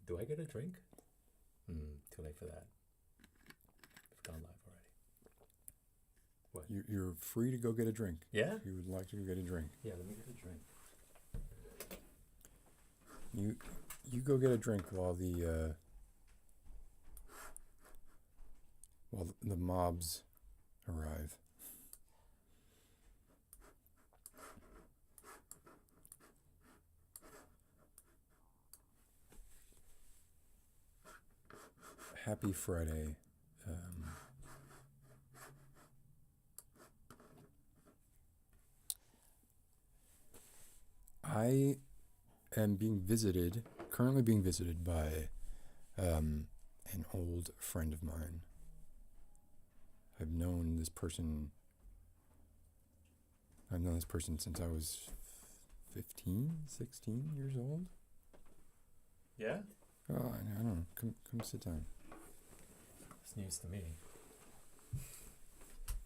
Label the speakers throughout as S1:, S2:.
S1: Do I get a drink? Too late for that. We've gone live already. What?
S2: You're free to go get a drink.
S1: Yeah?
S2: If you would like to go get a drink.
S1: Yeah, let me get a drink.
S2: You go get a drink while the mobs arrive. Happy Friday. I am currently being visited by an old friend of mine. I've known this person since I was 15, 16 years old.
S1: Yeah?
S2: Oh, I don't know. Come sit down.
S1: It's news to me.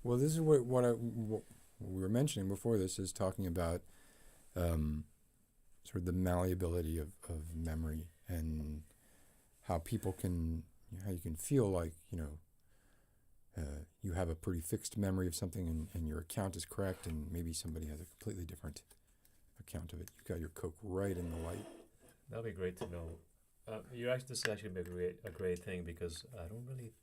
S2: Well, this is what we were mentioning before this is talking about sort of the malleability of memory and how people how you can feel like, you have a pretty fixed memory of something and your account is correct, and maybe somebody has a completely different account of it. You got your Coke right in the light.
S1: That'd be great to know. This is actually a great thing, because I don't really.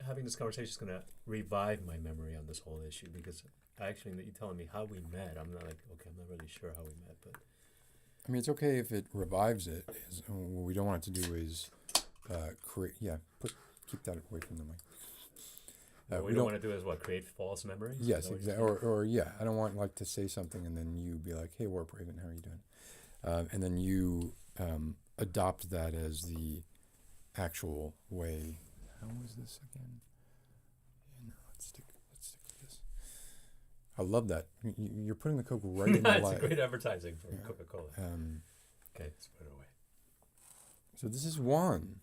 S1: Having this conversation is gonna revive my memory on this whole issue, because actually, you telling me how we met, I'm not like, okay, I'm not really sure how we met, but.
S2: I mean, it's okay if it revives it. What we don't want it to do is create. Yeah, keep that away from the mic.
S1: What we don't want to do is create false memories?
S2: Yes, exactly. Or I don't want to say something and then you be like, hey, Warp Raven, how are you doing? And then you adopt that as the actual way. How was this again? Yeah, no, let's stick with this. I love that. You're putting the Coke right in the light.
S1: It's great advertising for Coca-Cola. Okay, let's put it away.
S2: So this is Juan.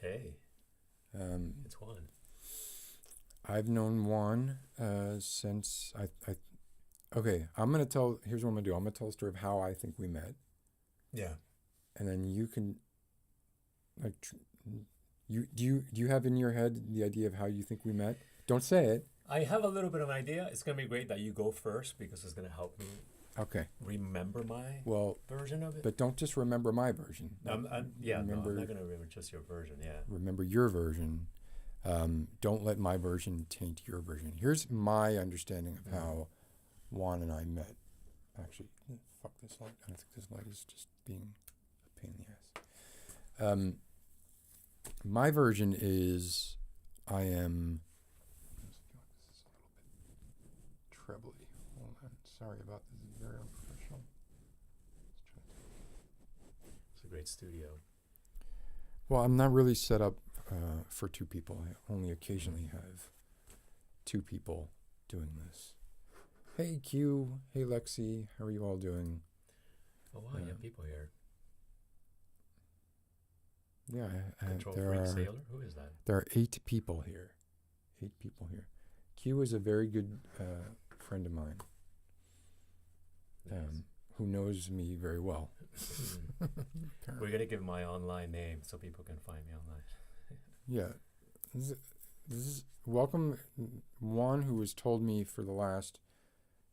S1: Hey. It's Juan.
S2: I've known Juan since okay, I'm going to tell, here's what I'm going to do. I'm going to tell a story of how I think we met.
S1: Yeah.
S2: And then you can, do you have in your head the idea of how you think we met? Don't say it.
S1: I have a little bit of an idea. It's going to be great that you go first, because it's going to help me remember my version of it.
S2: But don't just remember my version.
S1: I'm not going to remember just your version, yeah.
S2: Remember your version. Don't let my version taint your version. Here's my understanding of how Juan and I met. Actually, fuck this light. I don't think this light is just being a pain in the ass. My version is I am... This is a little bit trebly. Hold on. Sorry about this. This is very unprofessional.
S1: It's a great studio.
S2: Well, I'm not really set up for two people. I only occasionally have two people doing this. Hey, Q. Hey, Lexi. How are you all doing?
S1: Oh, wow, you have people here.
S2: Yeah.
S1: Control Freak Sailor? Who is that?
S2: There are 8 people here. 8 people here. Q is a very good friend of mine.
S1: Nice.
S2: Who knows me very well.
S1: We're going to give my online name so people can find me online.
S2: Yeah. This is welcome Juan, who has told me for the last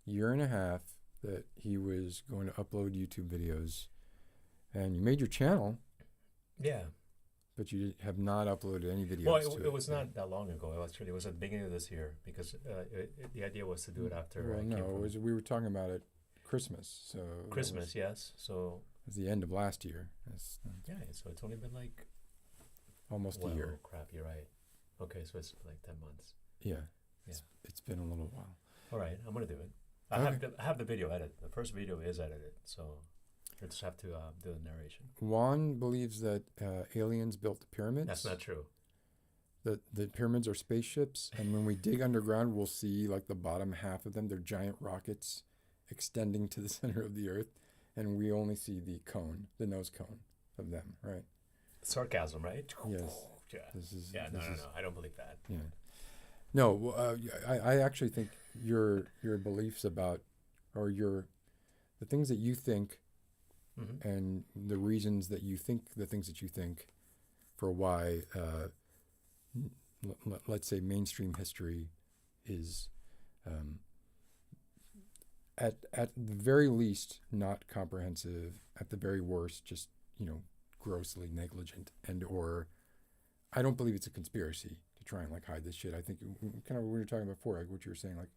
S2: year and a half that he was going to upload YouTube videos. And you made your channel.
S1: Yeah.
S2: But you have not uploaded any videos.
S1: Well, it was not that long ago. It was at the beginning of this year, because the idea was to do it after.
S2: Well, no, we were talking about it Christmas. So
S1: Christmas, yes. So
S2: it was the end of last year.
S1: Yeah, so it's only been like
S2: almost a year.
S1: Crap, you're right. Okay, so it's like 10 months.
S2: Yeah. It's been a little while.
S1: All right, I'm gonna do it. I have the video edited. The first video is edited, so I just have to do the narration.
S2: Juan believes that aliens built the pyramids.
S1: That's not true.
S2: The pyramids are spaceships, and when we dig underground, we'll see like the bottom half of them. They're giant rockets extending to the center of the earth, and we only see the nose cone of them, right?
S1: Sarcasm, right?
S2: Yes.
S1: Yeah. No. I don't believe that.
S2: Yeah. No, I actually think your beliefs about, or the things that you think
S1: Mm-hmm.
S2: and the reasons that you think the things that you think for why, let's say, mainstream history is, at the very least, not comprehensive. At the very worst, just grossly negligent, and or I don't believe it's a conspiracy to try and hide this shit. I think kind of what we were talking about before, like what you were saying, like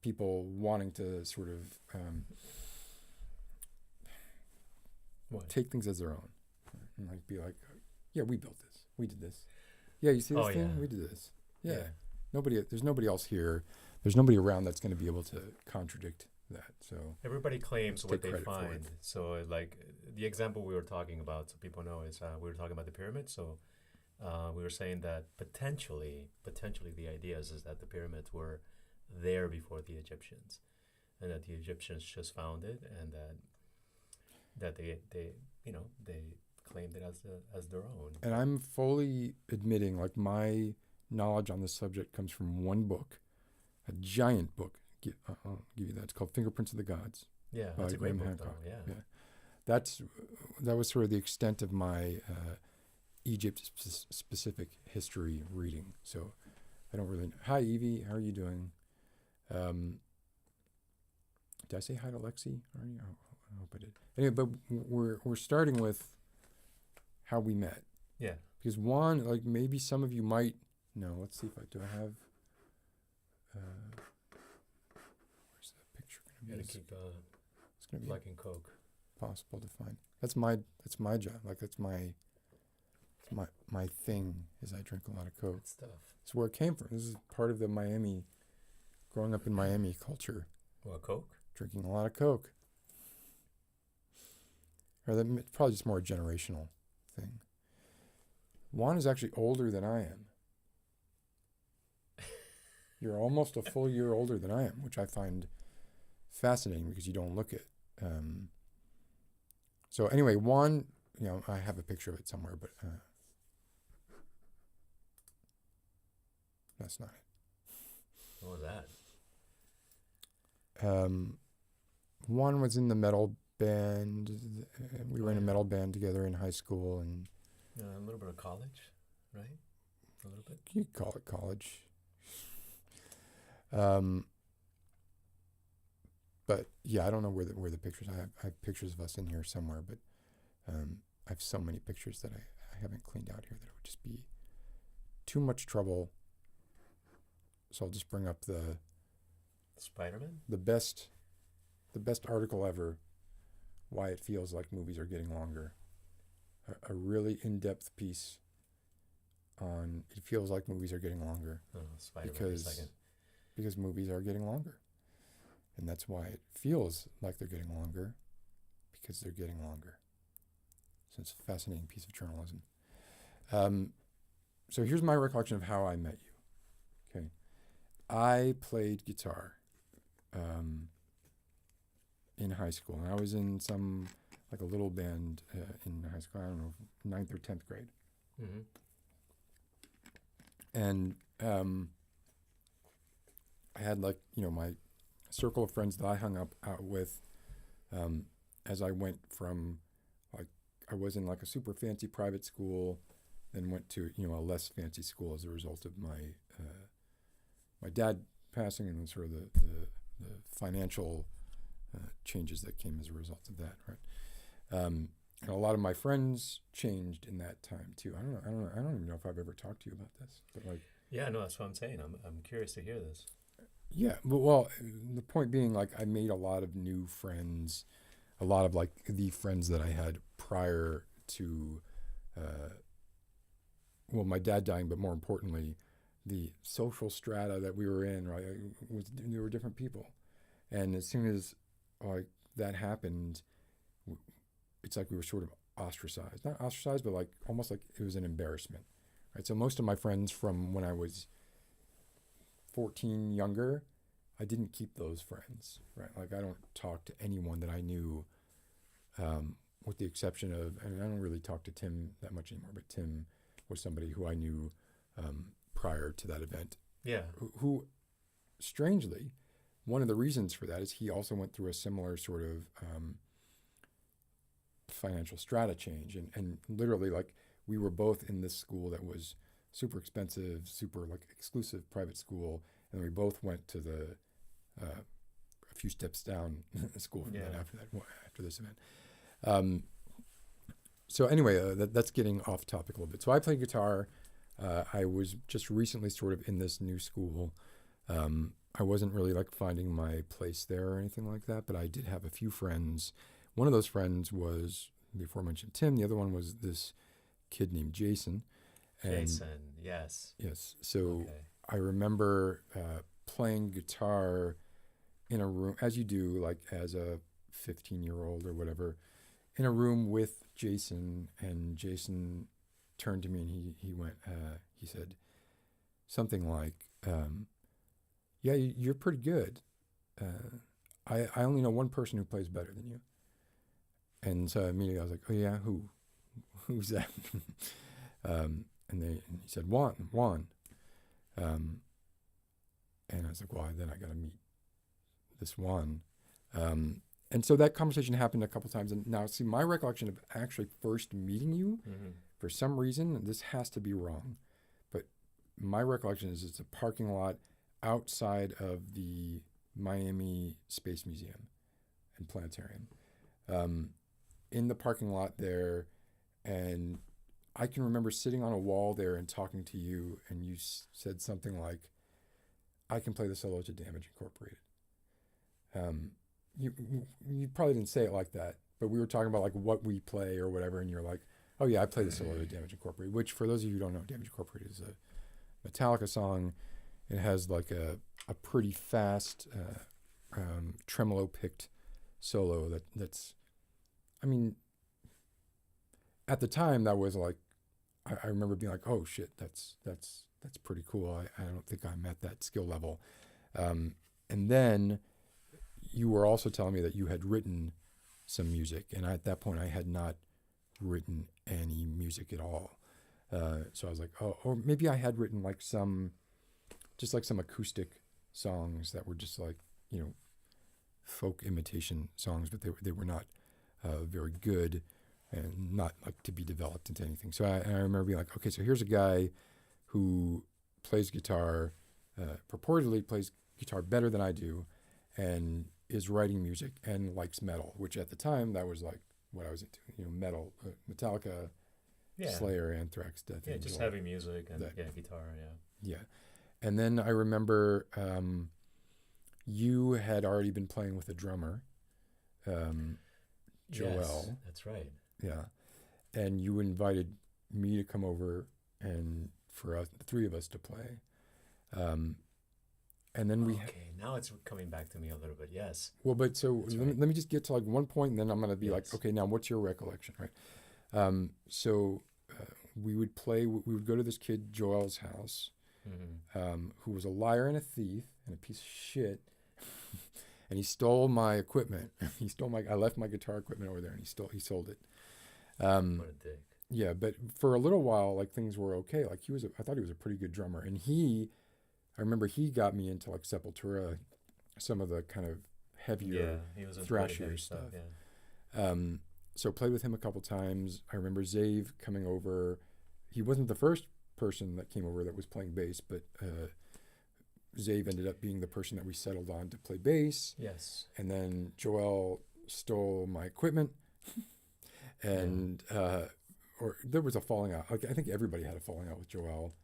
S2: people wanting to sort of
S1: What?
S2: take things as their own, and be like, yeah, we built this, we did this. Yeah, you see this thing?
S1: Yeah.
S2: We did this. Yeah. There's nobody else here. There's nobody around that's going to be able to contradict that. So
S1: Everybody claims what they
S2: credit for it.
S1: find. So, like the example we were talking about, so people know, is we were talking about the pyramids. So, we were saying that potentially, the idea is that the pyramids were there before the Egyptians, and that the Egyptians just found it, and that they claimed it as their own.
S2: And I'm fully admitting, like, my knowledge on this subject comes from one book, a giant book. I'll give you that. It's called Fingerprints of the Gods.
S1: Yeah,
S2: by
S1: that's a great
S2: Graham
S1: book,
S2: Hancock.
S1: though. Yeah.
S2: That was sort of the extent of my Egypt specific history reading. So I don't really know. Hi, Evie. How are you doing? Did I say hi to Lexi? Already? I hope I did. Anyway, but we're starting with how we met.
S1: Yeah.
S2: Because one, like, maybe some of you might know. Let's see if do I have. Where's that picture
S1: You
S2: going
S1: gotta
S2: to be?
S1: keep
S2: It's going to be
S1: liking Coke.
S2: possible to find. That's my job. Like, that's my thing. Is I drink a lot of Coke.
S1: Good stuff.
S2: It's where it came from. This is part of the Miami, growing up in Miami culture,
S1: Well, Coke.
S2: drinking a lot of Coke. Or it's probably just more a generational thing. Juan is actually older than I am. You're almost a full year older than I am, which I find fascinating because you don't look it. So anyway, Juan, I have a picture of it somewhere, but that's not it.
S1: What was that?
S2: Juan was in the metal band. We were in a metal band together in high school, and
S1: A little bit of college, right? A little bit.
S2: you could call it college. But yeah, I don't know where the pictures. I have pictures of us in here somewhere, but I have so many pictures that I haven't cleaned out here that it would just be too much trouble. So I'll just bring up the
S1: Spider-Man?
S2: best article ever. Why it feels like movies are getting longer. A really in-depth piece on it feels like movies are getting longer.
S1: Oh, Spider-Man for a second.
S2: Because movies are getting longer. And that's why it feels like they're getting longer, because they're getting longer. So it's a fascinating piece of journalism. So here's my recollection of how I met you. Okay. I played guitar in high school. And I was in a little band in high school, I don't know, 9th or 10th grade.
S1: Mm-hmm.
S2: And I had my circle of friends that I hung out with as I went from, I was in a super fancy private school, then went to a less fancy school as a result of my dad passing, and sort of the financial changes that came as a result of that, right? And a lot of my friends changed in that time too. I don't even know if I've ever talked to you about this, but
S1: Yeah, no, that's what I'm saying. I'm curious to hear this.
S2: yeah, but well, the point being, I made a lot of new friends, a lot of the friends that I had prior to, my dad dying, but more importantly, the social strata that we were in, right? There were different people, and as soon as that happened, it's like we were sort of ostracized. Not ostracized, but almost like it was an embarrassment, right? So most of my friends from when I was 14 younger, I didn't keep those friends, right? I don't talk to anyone that I knew, with the exception of, and I don't really talk to Tim that much anymore, but Tim was somebody who I knew prior to that event.
S1: Yeah.
S2: Who strangely, one of the reasons for that is he also went through a similar sort of financial strata change, and literally like we were both in this school that was super expensive, super like exclusive private school, and we both went to the a few steps down school from that after this event. So anyway, that's getting off topic a little bit. So I play guitar. I was just recently sort of in this new school. I wasn't really like finding my place there or anything like that, but I did have a few friends. One of those friends was the aforementioned Tim. The other one was this kid named Jason.
S1: Yes.
S2: Yes. So I remember playing guitar in a room, as you do, like as a 15-year-old or whatever, in a room with Jason. And Jason turned to me and he said something like, yeah, you're pretty good. I only know one person who plays better than you. And so immediately I was like, oh yeah, who's that? And he said, Juan. And I was like, well, then I got to meet this Juan. And so that conversation happened a couple times. And now, see, my recollection of actually first meeting you, for some reason, this has to be wrong, but my recollection is it's a parking lot outside of the Miami Space Museum and Planetarium. In the parking lot there, and I can remember sitting on a wall there and talking to you, and you said something like, I can play the solo to Damage Incorporated. You probably didn't say it like that, but we were talking about like what we play or whatever, and you're like, oh yeah, I play the solo to Damage Incorporated, which for those of you who don't know, Damage Incorporated is a Metallica song. It has like a pretty fast tremolo picked solo that's, I mean, at the time that was like, I remember being like, oh shit, that's pretty cool. I don't think I'm at that skill level. And then you were also telling me that you had written some music, and at that point I had not written any music at all. So I was like, oh, or maybe I had written like some acoustic songs that were just like, folk imitation songs, but they were not very good and not like to be developed into anything. So I remember being like, okay, so here's a guy who plays guitar, purportedly plays guitar better than I do, and is writing music and likes metal, which at the time that was like what I was into, metal, Metallica, Slayer, Anthrax, Death Angel.
S1: Just heavy music and guitar,
S2: Yeah. And then I remember you had already been playing with a drummer, Joel.
S1: Yes, that's right.
S2: Yeah. And you invited me to come over and for us, the three of us to play. And then
S1: Okay, now it's coming back to me a little bit, yes.
S2: Well, but so let me just get to like one point, and then I'm going to be like, okay, now what's your recollection, right? So we would go to this kid Joel's house, who was a liar and a thief and a piece of shit. And he stole my equipment. I left my guitar equipment over there, and he sold it.
S1: What a dick.
S2: Yeah, but for a little while, like things were okay. Like I thought he was a pretty good drummer, and I remember he got me into like Sepultura, some of the kind of heavier, thrashier stuff. So played with him a couple times. I remember Zave coming over. He wasn't the first person that came over that was playing bass, but Zave ended up being the person that we settled on to play bass.
S1: Yes. And
S2: then Joel stole my equipment, and or there was a falling out. Like I think everybody had a falling out with Joel.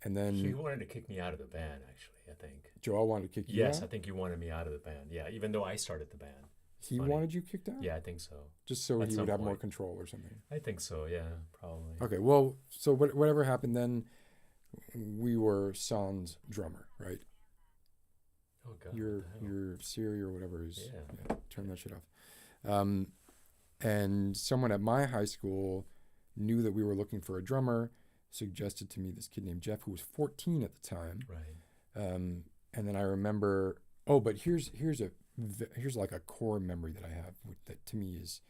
S2: And then
S1: he wanted to kick me out of the band, actually, I think.
S2: Joel wanted to kick you out?
S1: Yes, I think he wanted me out of the band. Yeah, even though I started the band.
S2: He wanted you kicked out?
S1: Yeah, I think so.
S2: Just so he would have more control or something?
S1: I think so, yeah, probably.
S2: Okay, well, so whatever happened then, we were Sans drummer, right?
S1: Oh, God.
S2: Your Siri or whatever is... Yeah, turn that shit off. And someone at my high school knew that we were looking for a drummer, suggested to me this kid named Jeff, who was 14 at the time.
S1: Right.
S2: And then I remember, but here's like a core memory that I have that to me is,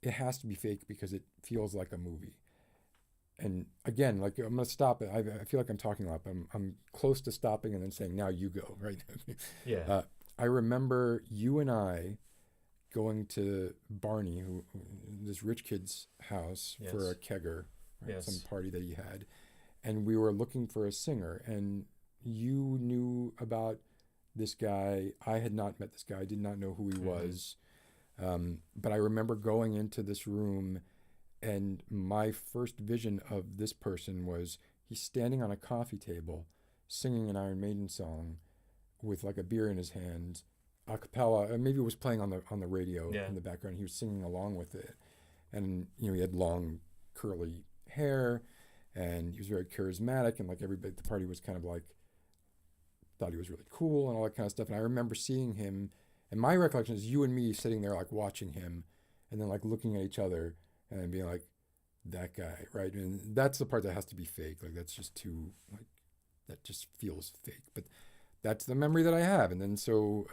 S2: it has to be fake because it feels like a movie. And again, like I'm gonna stop it. I feel like I'm talking a lot, but I'm close to stopping and then saying, now you go, right?
S1: Yeah.
S2: I remember you and I going to Barney, this rich kid's house for a kegger, right? Some party that he had, and we were looking for a singer, and you knew about this guy. I had not met this guy. I did not know who he was. But I remember going into this room, and my first vision of this person was he's standing on a coffee table singing an Iron Maiden song with like a beer in his hand, a cappella. Maybe it was playing on the radio in the background. He was singing along with it. And, he had long curly hair, and he was very charismatic, and like everybody at the party was kind of like, thought he was really cool and all that kind of stuff. And I remember seeing him, and my recollection is you and me sitting there like watching him, and then like looking at each other and being like, that guy, right? And that's the part that has to be fake. Like that's just too, like, that just feels fake. But that's the memory that I have. And then so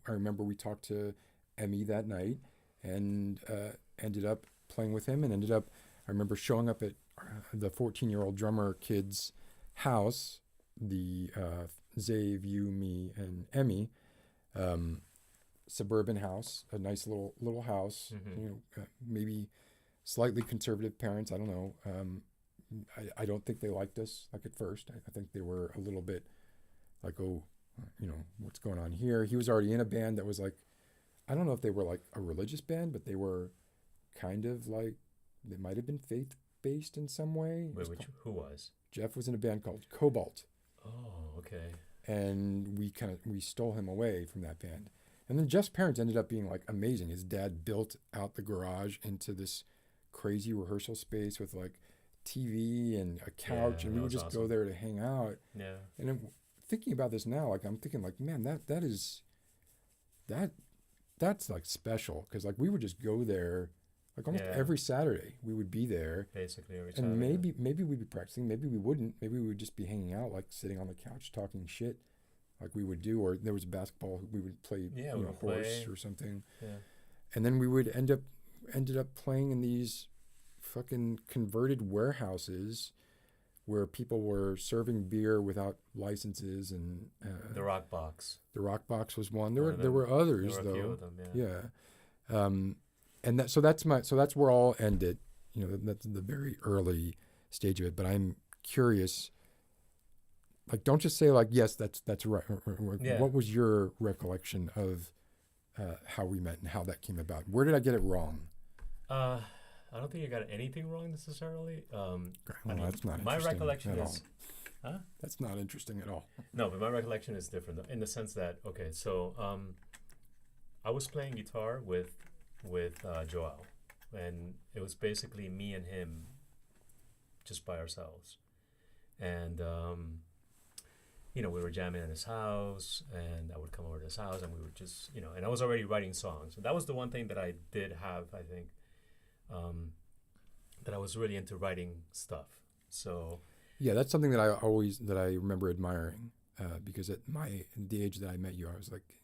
S2: I remember we talked to Emmy that night, and ended up playing with him, and I remember showing up at the 14-year-old drummer kid's house, the Zave, you, me, and Emmy, suburban house, a nice little house, maybe slightly conservative parents. I don't know. I don't think they liked us like at first. I think they were a little bit like, oh, what's going on here? He was already in a band that was like, I don't know if they were like a religious band, but they were kind of like, they might have been faith-based in some way.
S1: Who was?
S2: Jeff was in a band called Cobalt.
S1: Oh, okay.
S2: And we stole him away from that band. And then Jeff's parents ended up being like amazing. His dad built out the garage into this crazy rehearsal space with like TV and a couch, and we would just go there to hang out.
S1: Yeah.
S2: And then thinking about this now, like I'm thinking like, man, that's like special, because like we would just go there like almost every Saturday. We would be there
S1: basically every Saturday.
S2: And maybe we'd be practicing, maybe we wouldn't, maybe we would just be hanging out, like sitting on the couch talking shit like we would do, or there was basketball, we would play horse or something. And then we would ended up playing in these fucking converted warehouses where people were serving beer without licenses, and
S1: the Rock Box.
S2: The Rock Box was one. There were others,
S1: there were
S2: though.
S1: A few of them,
S2: And that's where all ended. That's the very early stage of it. But I'm curious. Like, don't just say like, yes, that's right.
S1: Yeah.
S2: What was your recollection of how we met and how that came about? Where did I get it wrong?
S1: I don't think you got anything wrong necessarily.
S2: That's not
S1: my
S2: interesting
S1: recollection
S2: at
S1: is,
S2: all. Huh? That's not interesting at all.
S1: No, but my recollection is different though, in the sense that so I was playing guitar with Joao, and it was basically me and him, just by ourselves, and we were jamming at his house, and I would come over to his house, and we would just and I was already writing songs. And that was the one thing that I did have, I think. That I was really into writing stuff. So
S2: yeah, that's something that I remember admiring, because at the age that I met you, I was like,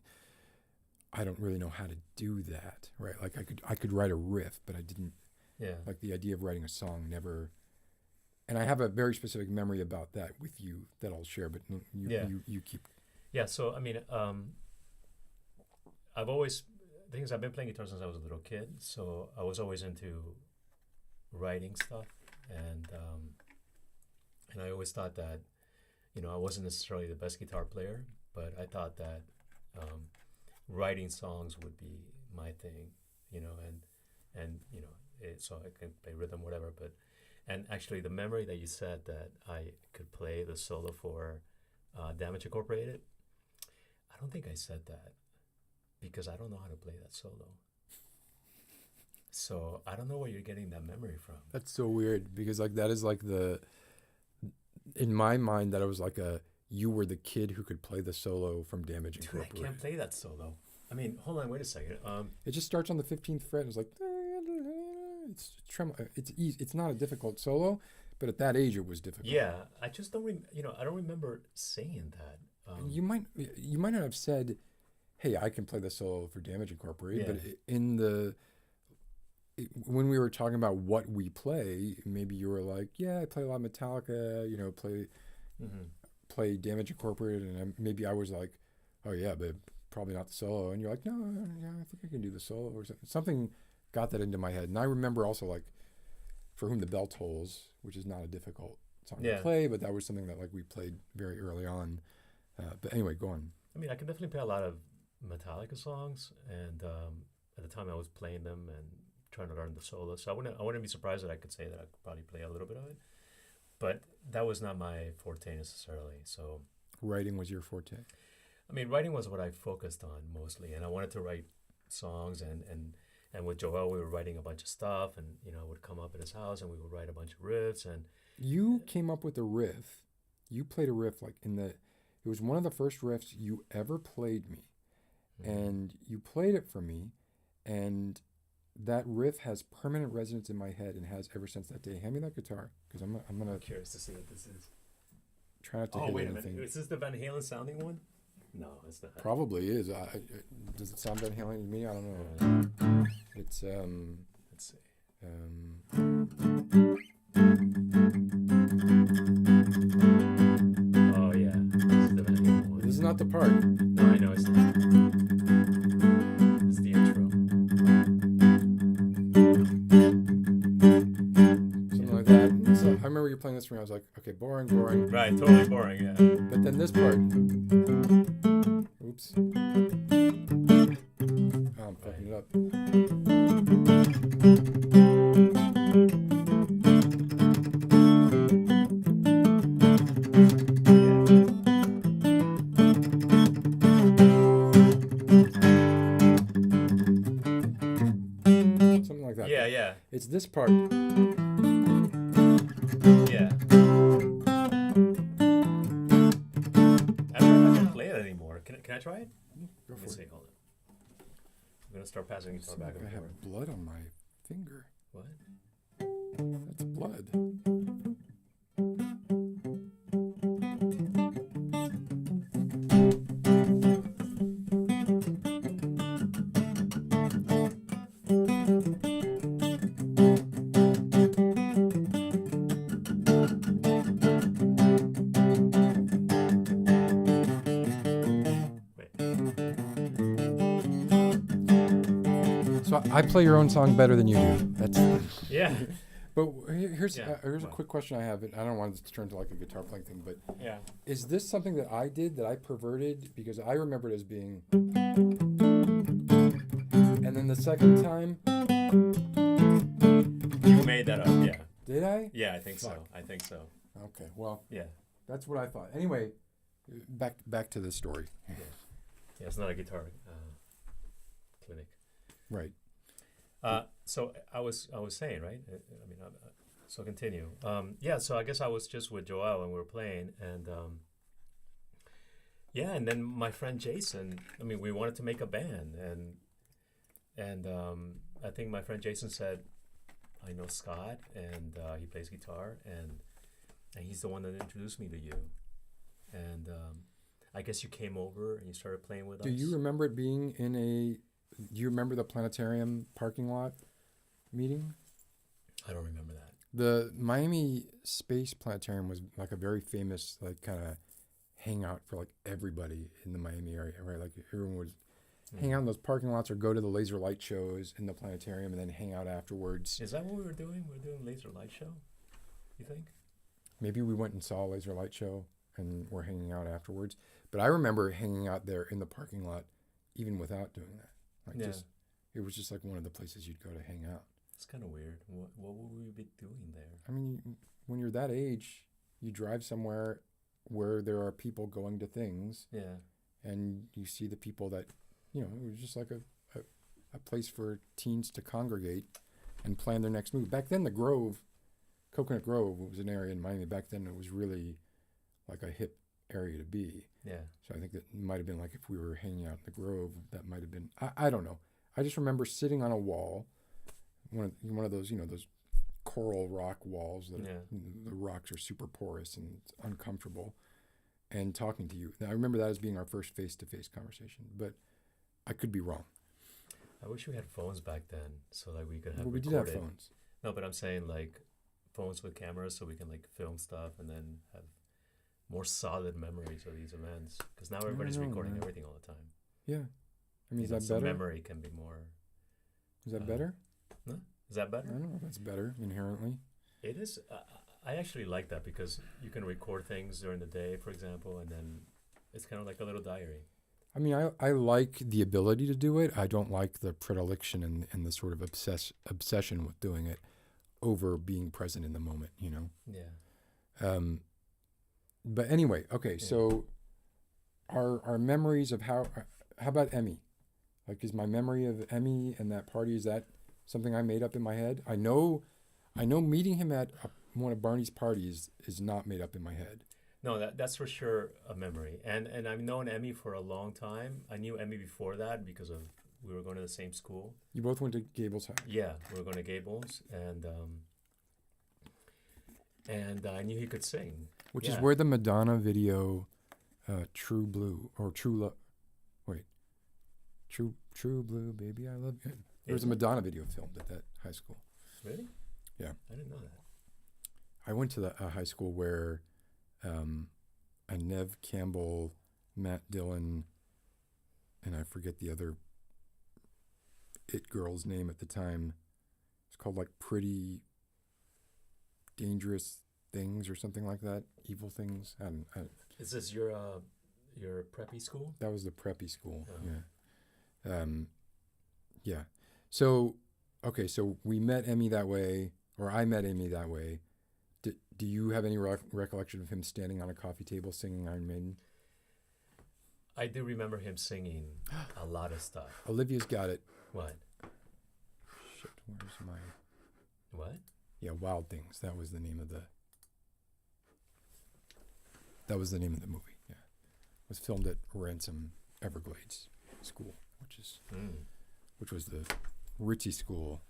S2: I don't really know how to do that, right? Like I could write a riff, but I didn't.
S1: Yeah. Like
S2: the idea of writing a song never. And I have a very specific memory about that with you that I'll share, but you keep.
S1: Yeah. So I mean, I've been playing guitar since I was a little kid, so I was always into writing stuff, and I always thought that, I wasn't necessarily the best guitar player, but I thought that writing songs would be my thing, so I can play rhythm, whatever. And actually, the memory that you said that I could play the solo for Damage Incorporated, I don't think I said that, because I don't know how to play that solo. So I don't know where you're getting that memory from.
S2: That's so weird, because like that is like in my mind, that it was like you were the kid who could play the solo from Damage Incorporated.
S1: Dude, I can't play that solo. I mean, hold on, wait a second.
S2: It just starts on the 15th fret, and it's like it's tremolo. It's easy. It's not a difficult solo, but at that age it was difficult.
S1: Yeah, I just don't I don't remember saying that.
S2: You might not have said, hey, I can play the solo for Damage Incorporated, but when we were talking about what we play, maybe you were like, yeah, I play a lot of Metallica, play Damage Incorporated, and maybe I was like, oh yeah, but probably not the solo. And you're like, no, yeah, I think I can do the solo or something. Something got that into my head. And I remember also like For Whom the Bell Tolls, which is not a difficult song to play, but that was something that like we played very early on. But anyway, go on.
S1: I mean, I can definitely play a lot of Metallica songs, and at the time I was playing them and trying to learn the solo. So I wouldn't be surprised that I could say that I could probably play a little bit of it, but that was not my forte necessarily. So
S2: Writing was your forte.
S1: I mean, writing was what I focused on mostly, and I wanted to write songs, and with Joel we were writing a bunch of stuff, and I would come up at his house and we would write a bunch of riffs. And
S2: You came up with a riff. You played a riff like it was one of the first riffs you ever played me. And you played it for me, and that riff has permanent resonance in my head and has ever since that day. Hand me that guitar, because I'm gonna
S1: curious to see what this is.
S2: try not to
S1: Oh,
S2: hit
S1: wait a
S2: anything.
S1: minute. Is this the Van Halen sounding one? No, it's not.
S2: Probably is. Does it sound Van Halen to me? I don't know. It's
S1: Let's see. Oh yeah, this is the Van Halen one.
S2: This is not the part.
S1: No, I know it's not. This is the intro.
S2: Something like that. And so I remember you playing this for me. I was like, okay, boring.
S1: Right, totally boring. Yeah.
S2: But then this part. Oops. Oh, I'm fucking it up. Something like that.
S1: Yeah.
S2: It's this part.
S1: Yeah. I don't know if I can play it anymore. Can I try it?
S2: Go
S1: Let me
S2: for
S1: see.
S2: it.
S1: Hold on. I'm gonna start passing the guitar
S2: Seems
S1: back
S2: like
S1: and
S2: I
S1: forth.
S2: have blood on my finger.
S1: What?
S2: That's blood.
S1: Wait.
S2: So I play your own song better than you do. That's.
S1: Yeah.
S2: But here's
S1: Yeah,
S2: here's a
S1: well.
S2: quick question I have. And I don't want this to turn to like a guitar playing thing, but
S1: Yeah.
S2: is this something that I did that I perverted? Because I remember it as being. And then the second time,
S1: You made that up. Yeah.
S2: did I?
S1: Yeah, I think so.
S2: Fuck.
S1: I think so.
S2: Okay, well,
S1: Yeah.
S2: that's what I thought. Anyway, back to the story.
S1: Yeah, it's not a guitar clinic.
S2: Right.
S1: So I was saying, right? I mean, so continue. Yeah. So I guess I was just with Joel and we were playing, and yeah, and then my friend Jason. I mean, we wanted to make a band, and I think my friend Jason said, "I know Scott, and he plays guitar, and he's the one that introduced me to you." And I guess you came over and you started playing with us.
S2: Do you remember it being in a? Do you remember the planetarium parking lot meeting?
S1: I don't remember that.
S2: The Miami Space Planetarium was like a very famous, like kind of hangout for like everybody in the Miami area, right? Like everyone would hang out in those parking lots or go to the laser light shows in the planetarium and then hang out afterwards.
S1: Is that what we were doing? We were doing laser light show. You think?
S2: Maybe we went and saw a laser light show and we're hanging out afterwards. But I remember hanging out there in the parking lot, even without doing that. Like
S1: Yeah.
S2: just, it was just like one of the places you'd go to hang out.
S1: It's kind of weird. What would we be doing there?
S2: I mean, when you're that age, you drive somewhere where there are people going to things,
S1: Yeah.
S2: and you see the people that, it was just like a place for teens to congregate and plan their next move. Back then, the Grove, Coconut Grove, was an area in Miami. Back then, it was really like a hip area to be.
S1: Yeah.
S2: So I think that might have been like if we were hanging out in the Grove, that might have been, I don't know. I just remember sitting on a wall, one of those, those coral rock walls that the rocks are super porous and it's uncomfortable, and talking to you. Now, I remember that as being our first face-to-face conversation, but I could be wrong.
S1: I wish we had phones back then so that we could have
S2: Well, we did
S1: recorded.
S2: have phones.
S1: No, but I'm saying like phones with cameras so we can like film stuff and then have more solid memories of these events. Because now everybody's
S2: know,
S1: recording
S2: man.
S1: everything all the time.
S2: Yeah. I mean, is
S1: You know,
S2: that
S1: so
S2: better?
S1: memory can be more.
S2: Is that
S1: uh,
S2: better?
S1: Is that
S2: I
S1: better?
S2: don't know if that's better inherently.
S1: It is. I actually like that because you can record things during the day, for example, and then it's kind of like a little diary.
S2: I mean, I like the ability to do it. I don't like the predilection and the sort of obsession with doing it over being present in the moment, you know?
S1: Yeah.
S2: But anyway, okay,
S1: Yeah.
S2: so our memories of how about Emmy? Like, is my memory of Emmy and that party, is that something I made up in my head? I know meeting him at one of Barney's parties is not made up in my head.
S1: No, that's for sure a memory. And I've known Emmy for a long time. I knew Emmy before that because of we were going to the same school.
S2: You both went to Gable's house.
S1: Yeah, we were going to Gables, and I knew he could sing.
S2: Which is
S1: Yeah.
S2: where the Madonna video, True Blue, or True Love, wait, True Blue, Baby, I Love You. There was a
S1: Is it?
S2: Madonna video filmed at that high school.
S1: Really?
S2: Yeah.
S1: I didn't know that.
S2: I went to a high school where a Nev Campbell, Matt Dillon, and I forget the other it girl's name at the time. It's called like Pretty Dangerous Things or something like that. Evil Things. I don't,
S1: Is this your preppy school?
S2: that was the preppy school.
S1: Oh.
S2: Yeah. Yeah. So, okay, so we met Emmy that way, or I met Emmy that way. Do you have any recollection of him standing on a coffee table singing Iron Maiden?
S1: I do remember him singing a lot of stuff.
S2: Olivia's got it.
S1: What?
S2: Shit, where's my...
S1: What?
S2: Yeah, Wild Things. That was the name of the movie. Yeah. It was filmed at Ransom Everglades School, which was the ritzy school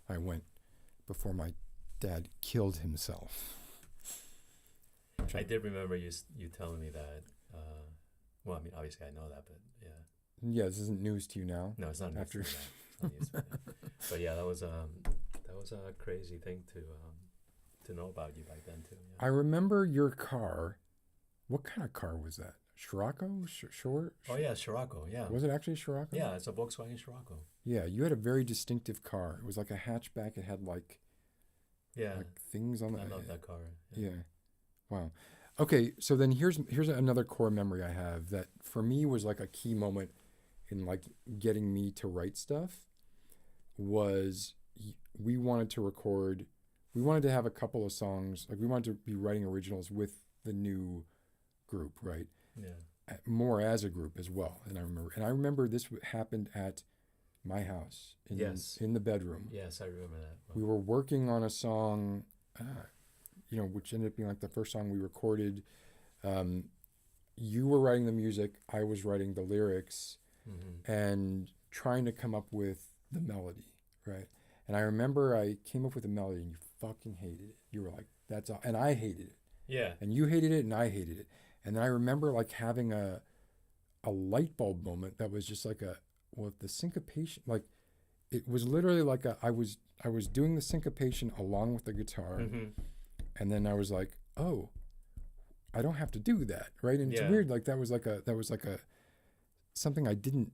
S2: I went before my dad killed himself.
S1: I did remember you telling me that. Well, I mean, obviously I know that, but yeah.
S2: Yeah, this isn't news to you now.
S1: No, it's not news
S2: After-
S1: to me now. It's not news to me. But yeah, that was a crazy thing to know about you back then too. Yeah.
S2: I remember your car. What kind of car was that? Scirocco? Short?
S1: Oh yeah, Scirocco. Yeah.
S2: Was it actually a Scirocco?
S1: Yeah, it's a Volkswagen Scirocco.
S2: Yeah, you had a very distinctive car. It was like a hatchback. It had like
S1: Yeah.
S2: things on the...
S1: I love that car.
S2: Yeah. Wow. Okay, so then here's another core memory I have that for me was like a key moment in like getting me to write stuff was we wanted to have a couple of songs, like we wanted to be writing originals with the new group, right?
S1: Yeah.
S2: More as a group as well. And I remember this happened at my house
S1: Yes.
S2: in the bedroom.
S1: Yes, I remember that.
S2: We were working on a song, which ended up being like the first song we recorded. You were writing the music, I was writing the lyrics, and trying to come up with the melody, right? And I remember I came up with a melody, and you fucking hated it. You were like, "That's all," and I hated it,
S1: Yeah.
S2: and you hated it, and I hated it. And then I remember like having a light bulb moment that was just like the syncopation, like it was literally like I was doing the syncopation along with the guitar. And then I was like, oh, I don't have to do that, right? And it's
S1: Yeah.
S2: weird, like that was like a something I didn't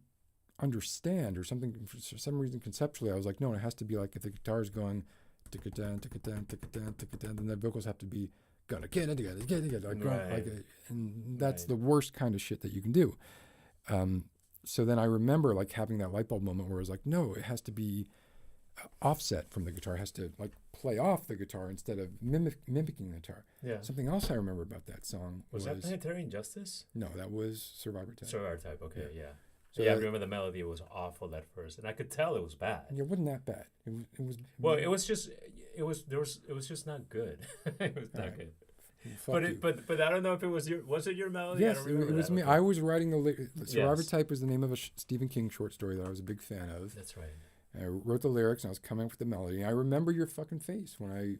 S2: understand or something for some reason conceptually. I was like, no, it has to be like if the guitar's going tick-a-dan, tick-a-dan, tick-a-dan, tick-a-dan, then the vocals have to be gonna get it,
S1: Right.
S2: and that's
S1: Right.
S2: the worst kind of shit that you can do. So then I remember like having that light bulb moment where I was like, no, it has to be offset from the guitar. It has to like play off the guitar instead of mimicking the guitar.
S1: Yeah.
S2: Something else I remember about that song
S1: Was that Planetary Injustice?
S2: no, that was Survivor Type.
S1: Survivor Type. Okay. Yeah.
S2: So
S1: yeah, I
S2: that-
S1: remember the melody was awful at first, and I could tell it was bad.
S2: Yeah, it wasn't that bad. It was.
S1: Well, it was just not good. It was not
S2: Alright.
S1: good.
S2: Fuck you.
S1: But I don't know if it was your melody. I
S2: Yes,
S1: don't
S2: it
S1: remember
S2: was
S1: that.
S2: me.
S1: Okay.
S2: I was writing Survivor
S1: Yes.
S2: Type was the name of a Stephen King short story that I was a big fan of.
S1: That's right.
S2: I wrote the lyrics and I was coming up with the melody. And I remember your fucking face when I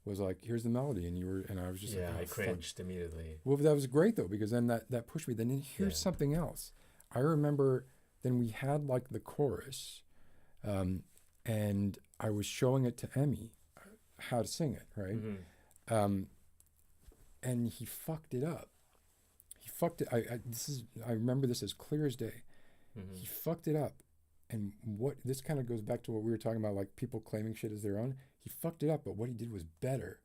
S2: was like, "Here's the melody," and I was just
S1: Yeah,
S2: like,
S1: I
S2: "Oh, fuck."
S1: cringed immediately.
S2: Well, that was great though because then that pushed me. Then here's
S1: Yeah.
S2: something else. I remember then we had like the chorus, and I was showing it to Emmy how to sing it, right?
S1: Mm-hmm.
S2: And he fucked it up. He fucked it. I remember this as clear as day.
S1: Mm-hmm.
S2: He fucked it up. And what this kind of goes back to what we were talking about, like people claiming shit as their own. He fucked it up, but what he did was better.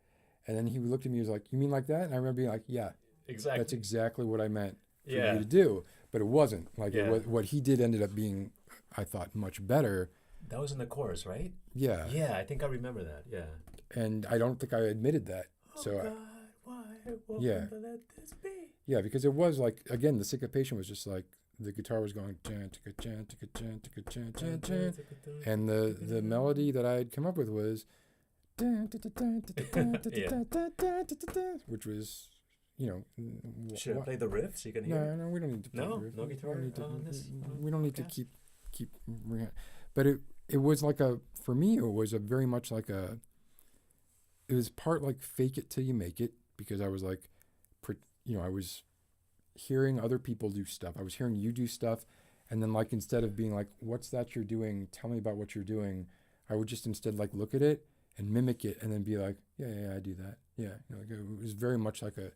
S2: And then he looked at me, he was like, "You mean like that?" And I remember being like, "Yeah,
S1: Exactly.
S2: that's exactly what I meant for
S1: Yeah.
S2: you to do." But it wasn't. Like
S1: Yeah.
S2: it was, what he did ended up being, I thought, much better.
S1: That was in the chorus, right?
S2: Yeah.
S1: Yeah, I think I remember that. Yeah.
S2: And I don't think I admitted that.
S1: Oh
S2: So
S1: God, why won't
S2: yeah.
S1: you let this be?
S2: Yeah, because it was like, again, the syncopation was just like the guitar was going chan ticka chan ticka chan ticka chan chan chan, and the melody that I had come up with was which was, you know,
S1: Should I play the riff so you can hear?
S2: no, we don't need to play
S1: No?
S2: the riff.
S1: No guitar
S2: We don't need to,
S1: on this
S2: we don't need to
S1: podcast?
S2: keep but it was like a, for me it was a very much like a, it was part like fake it till you make it, because I was like, I was hearing other people do stuff. I was hearing you do stuff. And then like, instead of being like, "What's that you're doing? Tell me about what you're doing," I would just instead like look at it and mimic it and then be like, yeah, I do that. Yeah. Like it was very much like I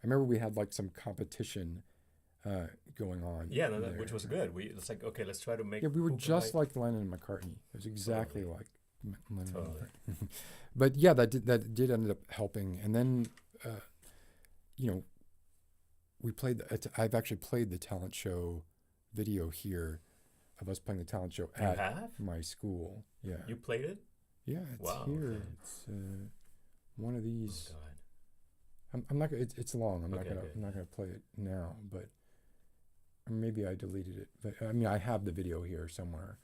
S2: remember we had like some competition going on.
S1: Yeah, no,
S2: there.
S1: which was good. It's like, okay, let's try to make.
S2: Yeah, we were
S1: who can
S2: just
S1: write-
S2: like Lennon and McCartney. It was exactly
S1: Totally.
S2: like Lennon and
S1: Totally.
S2: McCartney. But yeah, that did end up helping. And then, I've actually played the talent show video here of us playing the talent show
S1: You
S2: at
S1: have?
S2: my school. Yeah.
S1: You played it?
S2: Yeah, it's
S1: Wow,
S2: here.
S1: okay.
S2: It's one of
S1: Oh
S2: these.
S1: God.
S2: I'm not gonna. It's long. I'm
S1: Okay, good.
S2: not gonna play it now. But maybe I deleted it. But I mean, I have the video here somewhere,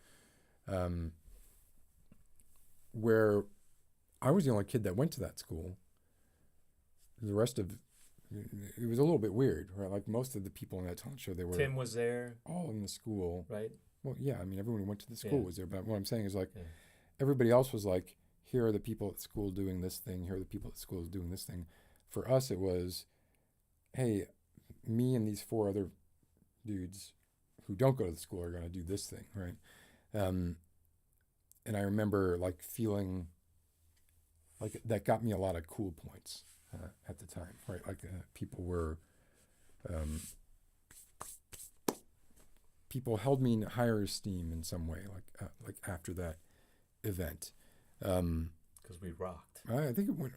S2: where I was the only kid that went to that school. The rest of it was a little bit weird, right? Like most of the people in that talent show, they were
S1: Tim was there,
S2: all in the school.
S1: right?
S2: Well, yeah. I mean, everyone who went to the school
S1: Yeah.
S2: was there. But what I'm saying is like,
S1: Yeah.
S2: everybody else was like, here are the people at school doing this thing. Here are the people at school doing this thing. For us, it was, hey, me and these 4 other dudes who don't go to the school are going to do this thing, right? And I remember like feeling like that got me a lot of cool points at the time, right? Like people were, people held me in higher esteem in some way, like after that event.
S1: Because we rocked.
S2: I think it went,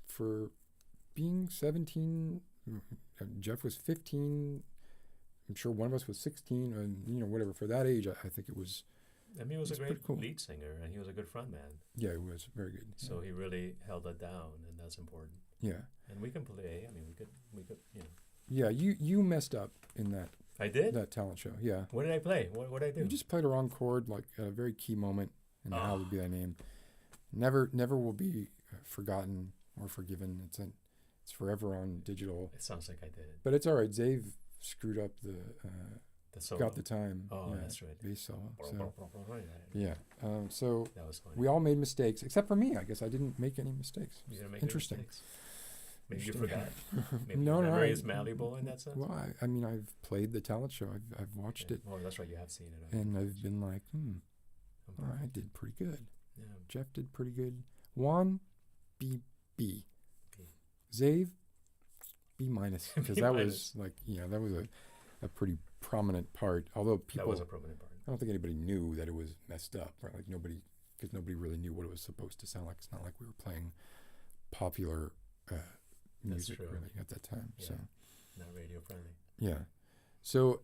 S2: for being 17, Jeff was 15. I'm sure one of us was 16, and whatever. For that age, I think it was.
S1: I mean, he was a
S2: It's
S1: great
S2: pretty cool.
S1: lead singer, and he was a good front man.
S2: Yeah, it was very good.
S1: So he really held it down, and that's important.
S2: Yeah,
S1: And we can play. I mean, we could.
S2: yeah. You messed up in that
S1: I did.
S2: that talent show. Yeah,
S1: What did I play? What did I do?
S2: you just played a wrong chord, like at a very key moment in How Would Be Thy Name. Never will be forgotten or forgiven. It's forever on digital.
S1: It sounds like I did.
S2: But it's all right. Zave screwed up the
S1: The solo.
S2: got the time.
S1: Oh,
S2: yeah,
S1: that's right.
S2: bass solo. So
S1: Right.
S2: yeah. So
S1: That was funny.
S2: we all made mistakes, except for me. I guess I didn't make any mistakes.
S1: You didn't make
S2: Interesting.
S1: any mistakes. Maybe you
S2: Interesting.
S1: forgot. Maybe
S2: No,
S1: your
S2: no,
S1: memory
S2: I-
S1: is malleable in that sense.
S2: Well, I mean, I've played the talent show. I've watched
S1: Yeah.
S2: it,
S1: Oh, that's right. You have seen it.
S2: and I've been like,
S1: Okay.
S2: I did pretty good.
S1: Yeah.
S2: Jeff did pretty good. Juan, B.
S1: B.
S2: Zave, B minus, because
S1: B
S2: that
S1: minus.
S2: was like, that was a pretty prominent part. Although
S1: That
S2: people,
S1: was a prominent part.
S2: I don't think anybody knew that it was messed up, right? Like because nobody really knew what it was supposed to sound like. It's not like we were playing popular music
S1: true.
S2: really at that time.
S1: Yeah.
S2: So
S1: Not radio friendly.
S2: yeah. So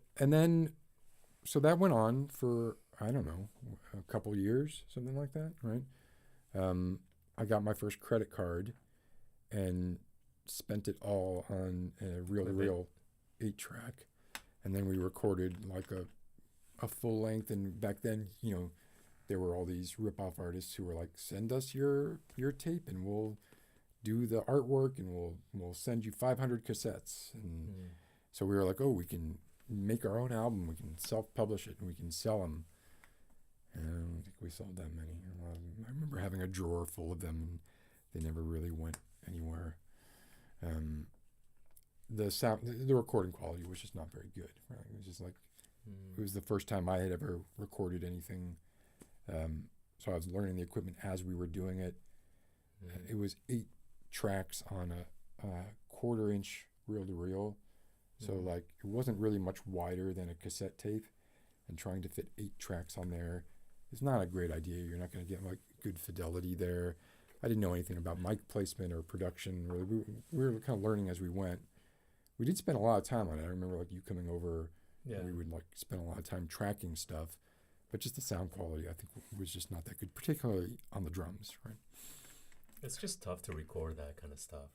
S2: that went on for, I don't know, a couple years, something like that, right? I got my first credit card and spent it all on a reel-to-reel 8-track, and then we recorded like a full length. And back then, there were all these rip-off artists who were like, send us your tape and we'll do the artwork and we'll send you 500 cassettes. And so we were like, oh, we can make our own album, we can self-publish it, and we can sell them. And I don't think we sold that many. I remember having a drawer full of them, and they never really went anywhere. The recording quality was just not very good. Right? It was just like, it was the first time I had ever recorded anything. So I was learning the equipment as we were doing it. It was 8 tracks on a 1/4-inch reel-to-reel So like it wasn't really much wider than a cassette tape, and trying to fit 8 tracks on there is not a great idea. You're not going to get like good fidelity there. I didn't know anything about mic placement or production. Really, we were kind of learning as we went. We did spend a lot of time on it. I remember like you coming over,
S1: Yeah.
S2: and we would like spend a lot of time tracking stuff, but just the sound quality I think was just not that good, particularly on the drums, right?
S1: It's just tough to record that kind of stuff.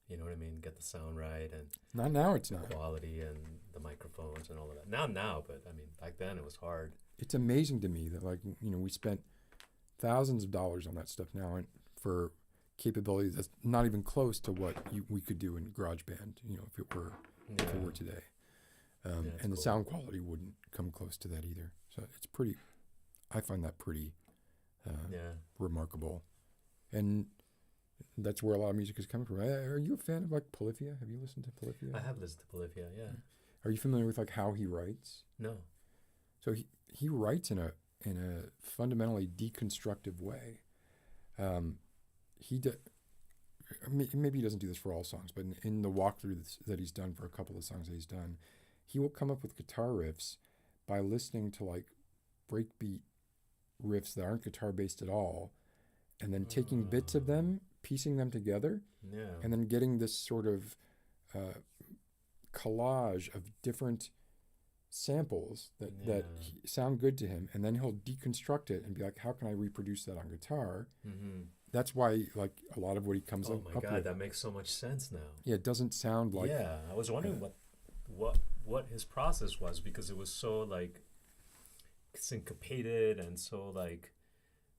S1: You know what I mean? Get the sound right and
S2: Not now. It's
S1: the
S2: not.
S1: quality and the microphones and all of that. Now, but I mean, back then it was hard.
S2: It's amazing to me that like we spent thousands of dollars on that stuff now, and for capabilities that's not even close to what we could do in GarageBand. If it were today,
S1: Yeah,
S2: and
S1: it's
S2: the
S1: cool.
S2: sound quality wouldn't come close to that either. So it's pretty. I find that pretty
S1: Yeah.
S2: remarkable, and that's where a lot of music is coming from. Are you a fan of like Polyphia? Have you listened to Polyphia?
S1: I have listened to Polyphia, yeah.
S2: Are you familiar with like how he writes?
S1: No.
S2: So he writes in a fundamentally deconstructive way. Maybe he doesn't do this for all songs, but in the walkthrough that he's done for a couple of songs that he's done, he will come up with guitar riffs by listening to like breakbeat riffs that aren't guitar based at all, and then taking bits of them, piecing them together,
S1: Yeah.
S2: and then getting this sort of collage of different samples that sound good to him, and then he'll deconstruct it and be like, how can I reproduce that on guitar?
S1: Mm-hmm.
S2: That's why like a lot of what he comes
S1: Oh
S2: up
S1: my God,
S2: with,
S1: that makes so much sense now.
S2: it doesn't sound like
S1: Yeah, I was wondering what his process was, because it was so like syncopated and so like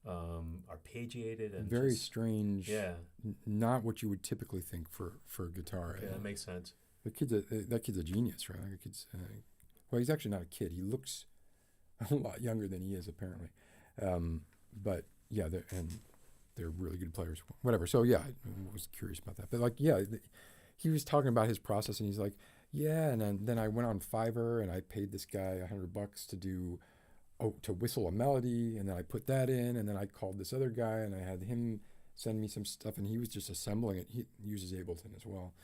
S1: arpeggiated and
S2: very
S1: just,
S2: strange.
S1: yeah.
S2: Not what you would typically think for guitar.
S1: Okay, that makes sense.
S2: That kid's a genius, right? Like a kid's well, he's actually not a kid. He looks a lot younger than he is apparently, but yeah, they're really good players. Whatever. So yeah, I was curious about that. But like, yeah, he was talking about his process, and he's like, yeah, and then I went on Fiverr and I paid this guy $100 to whistle a melody, and then I put that in, and then I called this other guy and I had him send me some stuff, and he was just assembling it. He uses Ableton as well.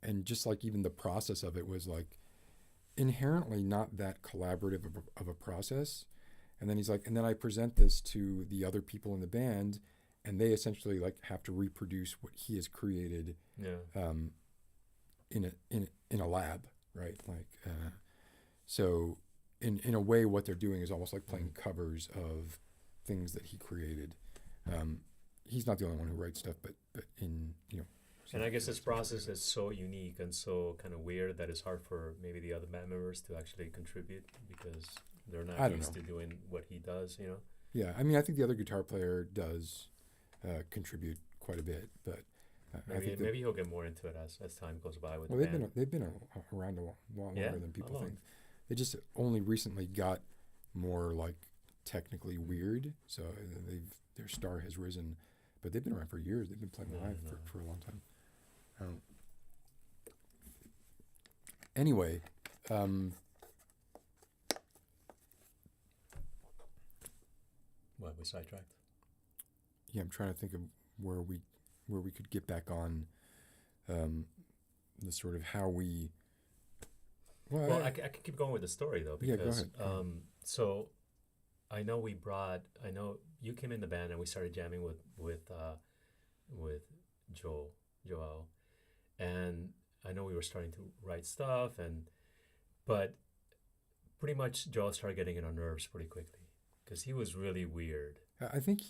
S2: And just like even the process of it was like inherently not that collaborative of a process. And then he's like, and then I present this to the other people in the band, and they essentially like have to reproduce what he has created
S1: Yeah.
S2: in a lab, right? Like, so in a way, what they're doing is almost like playing covers of things that he created. He's not the only one who writes stuff, but in
S1: And I guess this process is so unique and so kind of weird that it's hard for maybe the other band members to actually contribute, because they're
S2: I
S1: not
S2: don't
S1: used
S2: know.
S1: to doing what he does, you know?
S2: Yeah, I mean, I think the other guitar player does contribute quite a bit, but I
S1: Maybe
S2: think
S1: maybe he'll get more into it as time goes by with
S2: well,
S1: the band.
S2: they've been around a lot longer
S1: Yeah?
S2: than people
S1: How long?
S2: think. They just only recently got more like technically weird, so their star has risen, but they've been around for years. They've been playing
S1: No,
S2: live
S1: no.
S2: for a long time. Anyway,
S1: What, we sidetracked?
S2: yeah, I'm trying to think of where we could get back on the sort of how we.
S1: Well, I can keep going with the story though,
S2: Yeah, go
S1: because
S2: ahead.
S1: so I know you came in the band and we started jamming with Joel, and I know we were starting to write stuff, but pretty much Joel started getting on our nerves pretty quickly because he was really weird.
S2: I think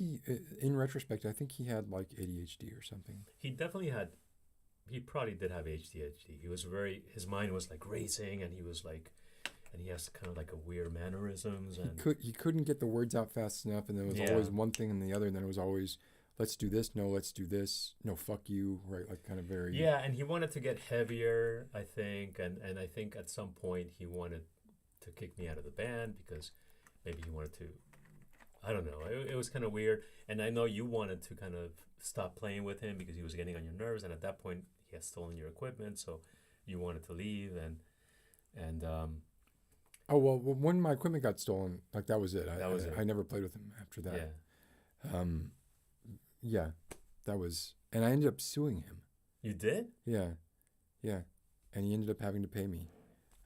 S2: in retrospect, I think he had like ADHD or something.
S1: He probably did have ADHD. His mind was like racing, and he has kind of like a weird mannerisms, and
S2: He couldn't get the words out fast enough, and there was
S1: Yeah.
S2: always one thing and the other, and then it was always, let's do this, no, let's do this, no, fuck you, right? Like kind of very.
S1: yeah, and he wanted to get heavier, I think, and I think at some point he wanted to kick me out of the band because maybe he wanted to. I don't know. It was kind of weird, and I know you wanted to kind of stop playing with him because he was getting on your nerves, and at that point he had stolen your equipment, so you wanted to leave, and
S2: Oh well, when my equipment got stolen, like that was it.
S1: That was it.
S2: I never played with him after that.
S1: yeah,
S2: Yeah, that was, and I ended up suing him.
S1: you did.
S2: Yeah, yeah. and he ended up having to pay me.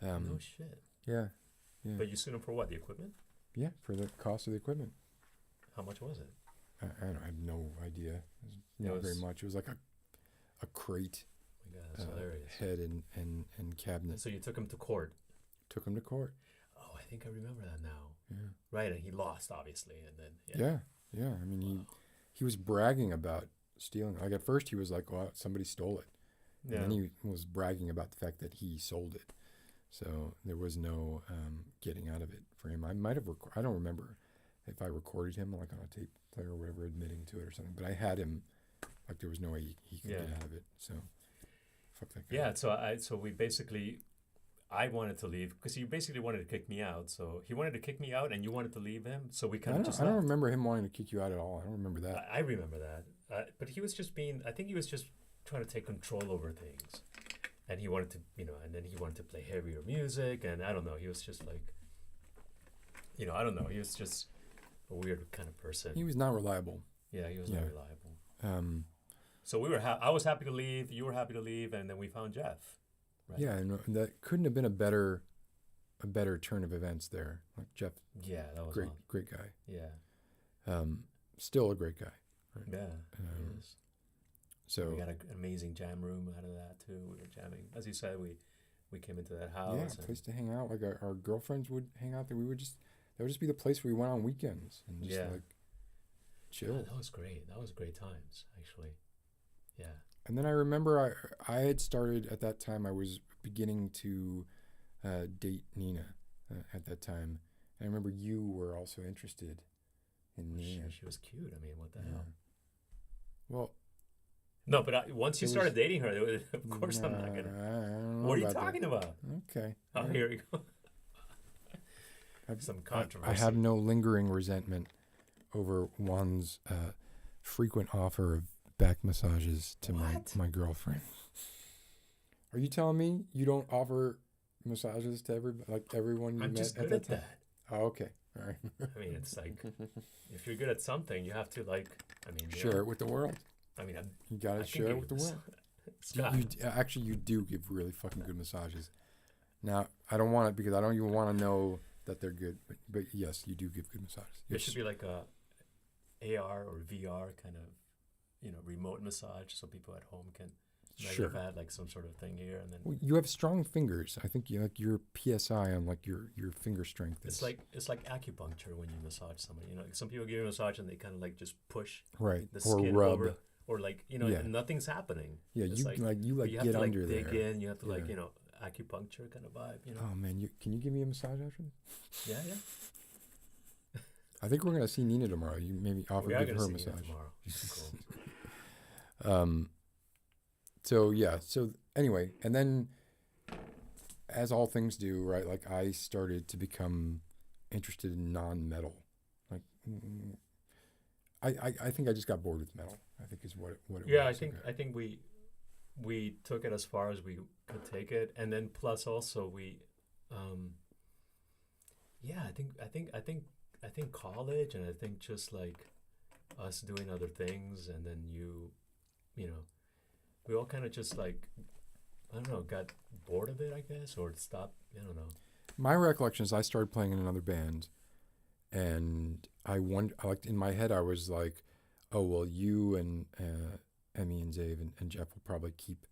S1: No shit.
S2: Yeah, yeah,
S1: But you sued him for what? The equipment?
S2: yeah, for the cost of the equipment.
S1: How much was it?
S2: I have no idea. It was not very much. It was like a crate,
S1: Oh my God, that's hilarious.
S2: head and cabinet.
S1: So you took him to court.
S2: Took him to court.
S1: Oh, I think I remember that now.
S2: Yeah.
S1: Right, and he lost, obviously, and then
S2: Yeah. I mean, he was bragging about stealing. Like at first, he was like, "Oh, somebody stole it,"
S1: Yeah.
S2: and then he was bragging about the fact that he sold it. So there was no getting out of it for him. I might have. I don't remember if I recorded him like on a tape player or whatever, admitting to it or something. But I had him. Like there was no way he could get out of it. So fuck that guy.
S1: Yeah, so we basically, I wanted to leave because he basically wanted to kick me out. So he wanted to kick me out, and you wanted to leave him. So we kind of just.
S2: I don't
S1: left.
S2: remember him wanting to kick you out at all. I don't remember that.
S1: I remember that, but he was just being. I think he was just trying to take control over things, and he wanted to, and then he wanted to play heavier music, and I don't know. He was just like, I don't know. He was just a weird kind of person.
S2: He was not reliable.
S1: Yeah, he was not reliable. So we were. I was happy to leave. You were happy to leave, and then we found Jeff. Right?
S2: Yeah, and that couldn't have been a better turn of events there. Like Jeff,
S1: Yeah, that was
S2: great guy.
S1: Yeah.
S2: Still a great guy. Right?
S1: Yeah. He is.
S2: So
S1: we got an amazing jam room out of that too. We were jamming, as you said. We came into that house.
S2: Yeah, place to hang out. Like our girlfriends would hang out there. That would just be the place where we went on weekends and just like chill.
S1: Yeah, that was great. That was great times, actually. Yeah.
S2: And then I remember I had started at that time. I was beginning to date Nina at that time. And I remember you were also interested in Nina.
S1: She was cute. I mean, what the hell?
S2: Well,
S1: no, but once you started dating her, of course I'm not gonna. What are you talking about?
S2: Okay.
S1: Oh, here we go. Some controversy.
S2: I have no lingering resentment over Juan's frequent offer of back massages to my girlfriend. Are you telling me you don't offer massages to everyone you met?
S1: I'm just good at that.
S2: Oh, okay. All right.
S1: I mean, it's like if you're good at something, you have to
S2: share it with the world.
S1: I mean,
S2: you gotta share it with the world. You do give really fucking good massages. Now, I don't want it because I don't even want to know that they're good, but yes, you do give good massages.
S1: There should be like a AR or VR kind of, remote massage so people at home can. I've had like some sort of thing here, and then
S2: you have strong fingers. I think your PSI on like your finger strength.
S1: It's like acupuncture when you massage somebody. Some people give you a massage and they kind of like just push
S2: the
S1: skin
S2: rub.
S1: over, or like and nothing's happening.
S2: Yeah,
S1: it's
S2: you get under there.
S1: Dig in. You have to acupuncture kind of vibe.
S2: Oh man, can you give me a massage after this?
S1: Yeah.
S2: I think we're gonna see Nina tomorrow. You maybe offer to give her a massage
S1: tomorrow. Cool.
S2: So anyway, and then as all things do, right? Like I started to become interested in non-metal. Like I think I just got bored with metal. I think is what it was.
S1: Yeah, I think we took it as far as we could take it, and then plus also we, I think college, and I think just like us doing other things, and then we all kind of just like, I don't know, got bored of it, I guess, or stopped. I don't know.
S2: My recollection is I started playing in another band, and in my head I was like, oh well, you and Emmy and Dave and Jeff will probably keep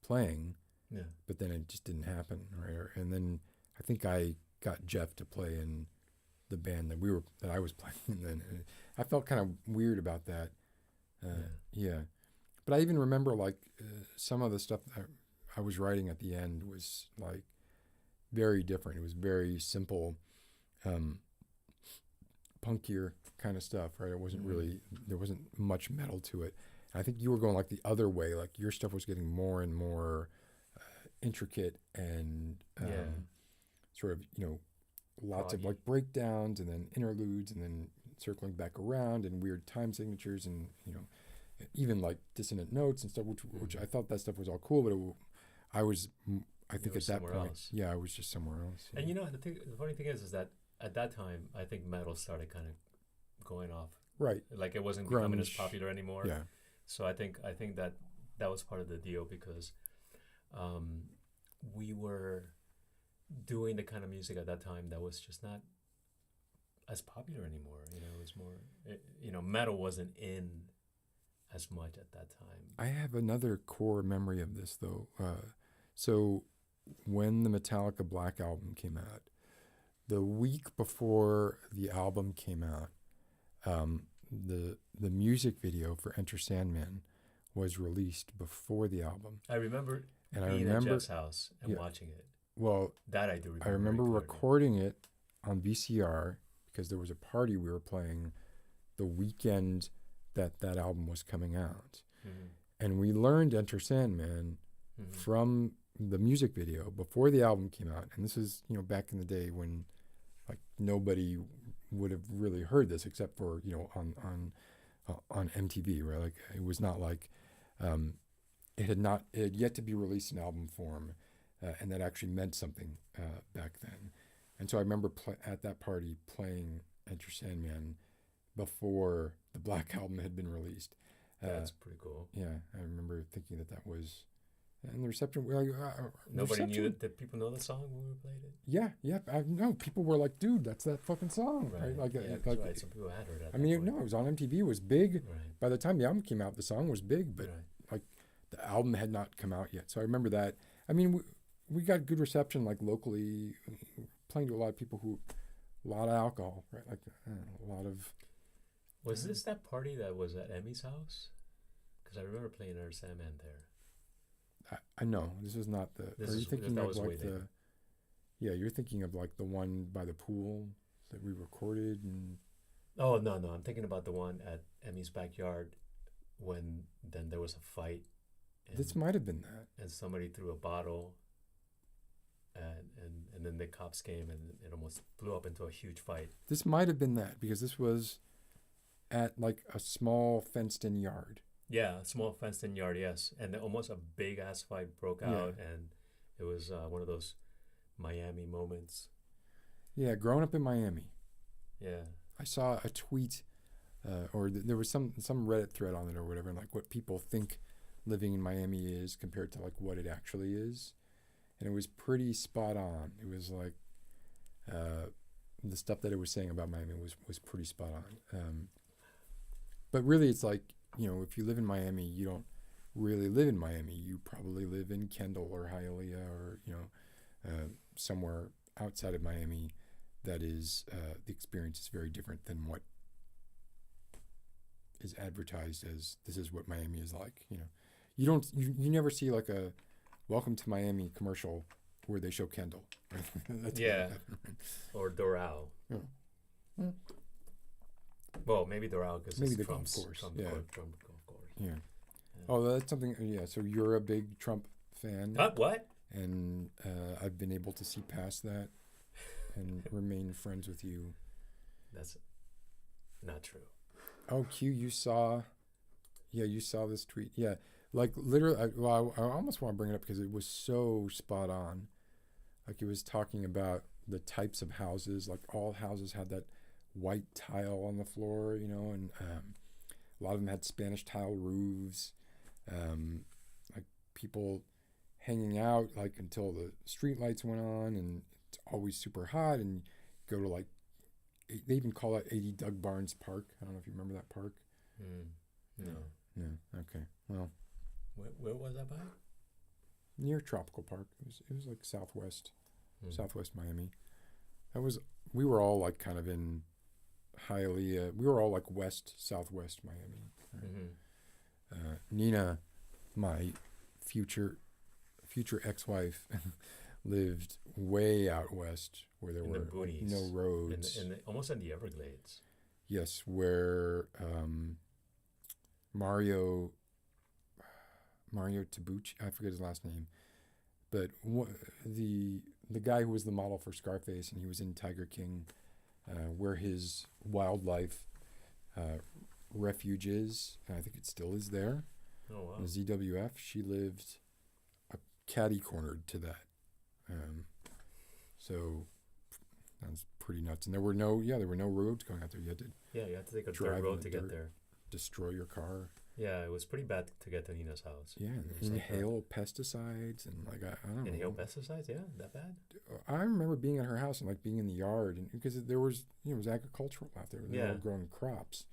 S2: playing.
S1: Yeah. But
S2: then it just didn't happen, right? And then I think I got Jeff to play in the band that I was playing, and then I felt kind of weird about that. Yeah. But I even remember like some of the stuff that I was writing at the end was like very different. It was very simple, punkier kind of stuff, right? It wasn't really, there wasn't much metal to it. And I think you were going like the other way. Like your stuff was getting more and more intricate and sort of, lots of like breakdowns and then interludes and then circling back around and weird time signatures and, even like dissonant notes and stuff, which I thought that stuff was all cool, but I think at that point, I was just somewhere else.
S1: And the funny thing is that at that time, I think metal started kind of going off.
S2: Right.
S1: Like it wasn't
S2: Grunge.
S1: Becoming as popular anymore.
S2: Yeah.
S1: So I think that was part of the deal because we were doing the kind of music at that time that was just not as popular anymore. You know, it was more, metal wasn't in as much at that time.
S2: I have another core memory of this though. So when the Metallica Black Album came out, the week before the album came out, the music video for Enter Sandman was released before the album.
S1: I remember
S2: And
S1: being at Jeff's house and watching it.
S2: Well,
S1: that I do remember.
S2: I remember
S1: very clearly.
S2: recording it on VCR because there was a party we were playing the weekend that album was coming out.
S1: Mm-hmm.
S2: And we learned Enter Sandman from the music video before the album came out. And this is, back in the day when like nobody would have really heard this except for, on MTV, right? Like it was not like it had yet to be released in album form. And that actually meant something back then. And so I remember at that party playing Enter Sandman before the Black Album had been released.
S1: That's pretty cool.
S2: Yeah, I remember thinking that was, and the reception.
S1: Nobody knew it. Did people know the song when we played it?
S2: Yeah. I know people were like, "Dude, that's that fucking song!" Right?
S1: Like some people had heard it.
S2: I mean, no, it was on MTV. It was big.
S1: Right.
S2: By the time the album came out, the song was big, but like the album had not come out yet. So I remember that. I mean, we got good reception like locally, playing to a lot of people a lot of alcohol, right? Like a lot of.
S1: Was this that party that was at Emmy's house? Because I remember playing Enter Sandman there.
S2: I know this is not the. Are you thinking of like the? Yeah, you're thinking of like the one by the pool that we recorded and.
S1: Oh no! I'm thinking about the one at Emmy's backyard, when then there was a fight.
S2: This might have been that.
S1: And somebody threw a bottle. And then the cops came and it almost blew up into a huge fight.
S2: This might have been that because this was at like a small fenced-in yard.
S1: Yeah, a small fenced-in yard, yes. And almost a big-ass fight broke out, and it was one of those Miami moments.
S2: Yeah, growing up in Miami.
S1: Yeah.
S2: I saw a tweet, there was some Reddit thread on it or whatever, and like what people think living in Miami is compared to like what it actually is. And it was pretty spot on. It was like the stuff that it was saying about Miami was pretty spot on. But really, it's like, if you live in Miami, you don't really live in Miami. You probably live in Kendall or Hialeah or, somewhere outside of Miami that is, the experience is very different than what is advertised as this is what Miami is like. You never see like a Welcome to Miami commercial where they show Kendall.
S1: Yeah. Or Doral.
S2: Yeah.
S1: Well, maybe Doral because
S2: maybe
S1: it's
S2: the
S1: Trump's
S2: golf course.
S1: Trump golf course.
S2: Yeah. Oh, that's something. Yeah. So you're a big Trump fan.
S1: What?
S2: And I've been able to see past that and remain friends with you.
S1: That's not true.
S2: Oh, Q, you saw this tweet. Yeah. Like literally, I almost want to bring it up because it was so spot on. Like it was talking about the types of houses. Like all houses had that white tile on the floor, and a lot of them had Spanish tile roofs. Like people hanging out like until the street lights went on, and it's always super hot. And go to like, they even call it 80 Doug Barnes Park. I don't know if you remember that park.
S1: No.
S2: Yeah. Okay. Well.
S1: Where was that by?
S2: Near Tropical Park. It was like southwest Miami. We were all like kind of in Hialeah. We were all like southwest Miami. Right? Nina, my future ex-wife, lived way out west where there were like no roads.
S1: Almost in the Everglades.
S2: Yes, where Mario Tabucci, I forget his last name, but the guy who was the model for Scarface, and he was in Tiger King, where his wildlife refuge is, and I think it still is there.
S1: Oh wow!
S2: The ZWF, she lived catty-cornered to that, so that's pretty nuts. And there were no roads going out there. You had to
S1: take a dirt road to get there.
S2: Destroy your car.
S1: Yeah, it was pretty bad to get to Nina's house.
S2: Yeah, and
S1: It was like,
S2: inhale pesticides and like I don't
S1: inhale
S2: know.
S1: pesticides. Yeah, that bad.
S2: I remember being at her house and like being in the yard, and because there was it was agricultural out there, they were
S1: Yeah.
S2: all growing crops,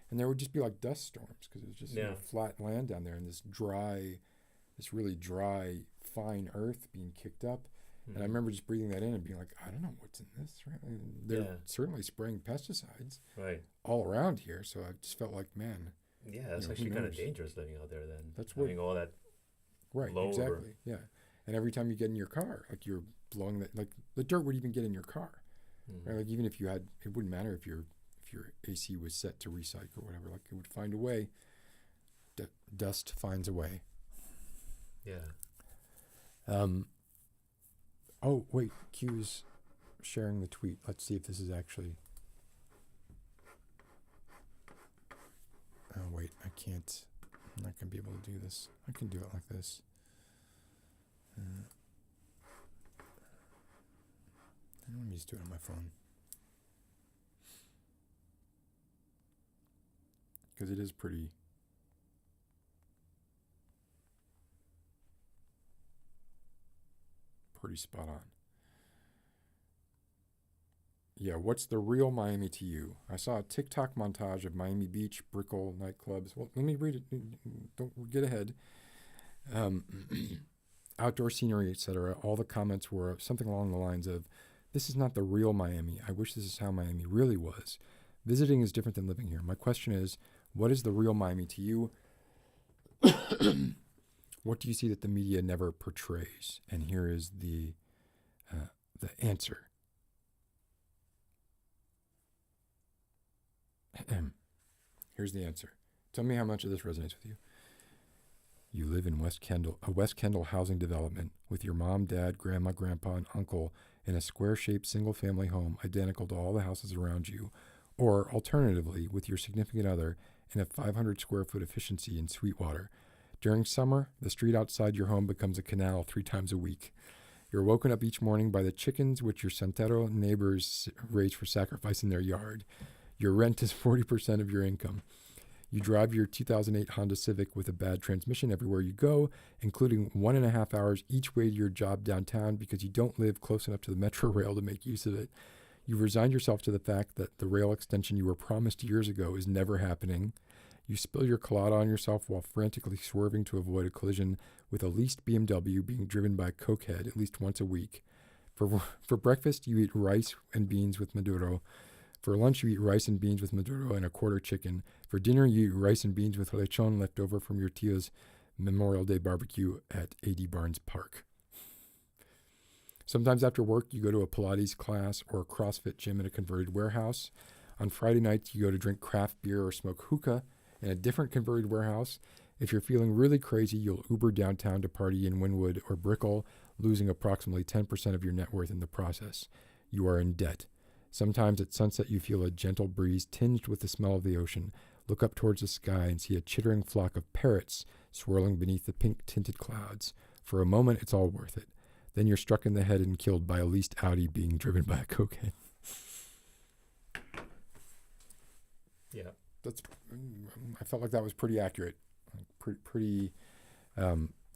S2: and there would just be like dust storms because it was just
S1: Yeah.
S2: flat land down there and this really dry, fine earth being kicked up. And I
S1: Mhm.
S2: remember just breathing that in and being like, I don't know what's in this. Right? And they're
S1: Yeah.
S2: certainly spraying pesticides
S1: Right.
S2: all around here, so I just felt like, man,
S1: Yeah, that's
S2: who
S1: actually kind of
S2: knows?
S1: dangerous living out there. Then
S2: That's what-
S1: having all that.
S2: right,
S1: Lower.
S2: exactly, yeah. And every time you get in your car, like you're blowing that, like the dirt would even get in your car.
S1: Mhm.
S2: Right? Like even if you had, it wouldn't matter if your AC was set to recycle or whatever. Like it would find a way. Dust finds a way.
S1: Yeah.
S2: Oh wait, Q's sharing the tweet. Let's see if this is actually. Oh wait, I can't. I'm not gonna be able to do this. I can do it like this. Let me just do it on my phone. Because it is pretty spot on. Yeah, what's the real Miami to you? I saw a TikTok montage of Miami Beach, Brickell nightclubs. Well, let me read it. Don't get ahead. Outdoor scenery, etc. All the comments were something along the lines of, "This is not the real Miami. I wish this is how Miami really was. Visiting is different than living here. My question is, what is the real Miami to you? What do you see that the media never portrays?" And here is the answer. Here's the answer. Tell me how much of this resonates with you. You live in a West Kendall housing development with your mom, dad, grandma, grandpa, and uncle in a square-shaped single-family home identical to all the houses around you, or alternatively, with your significant other in a 500-square-foot efficiency in Sweetwater. During summer, the street outside your home becomes a canal 3 times a week. You're woken up each morning by the chickens which your Santero neighbors raise for sacrifice in their yard. Your rent is 40% of your income. You drive your 2008 Honda Civic with a bad transmission everywhere you go, including 1.5 hours each way to your job downtown because you don't live close enough to the Metro Rail to make use of it. You've resigned yourself to the fact that the rail extension you were promised years ago is never happening. You spill your colada on yourself while frantically swerving to avoid a collision with a leased BMW being driven by a cokehead at least once a week. For breakfast, you eat rice and beans with Maduro. For lunch, you eat rice and beans with Maduro and a quarter chicken. For dinner, you eat rice and beans with lechon left over from your tia's Memorial Day barbecue at A.D. Barnes Park. Sometimes after work, you go to a Pilates class or a CrossFit gym in a converted warehouse. On Friday nights, you go to drink craft beer or smoke hookah in a different converted warehouse. If you're feeling really crazy, you'll Uber downtown to party in Wynwood or Brickell, losing approximately 10% of your net worth in the process. You are in debt. Sometimes at sunset you feel a gentle breeze tinged with the smell of the ocean, look up towards the sky and see a chittering flock of parrots swirling beneath the pink-tinted clouds. For a moment it's all worth it. Then you're struck in the head and killed by a leased Audi being driven by a cokehead.
S1: Yeah.
S2: I felt like that was pretty accurate. Pretty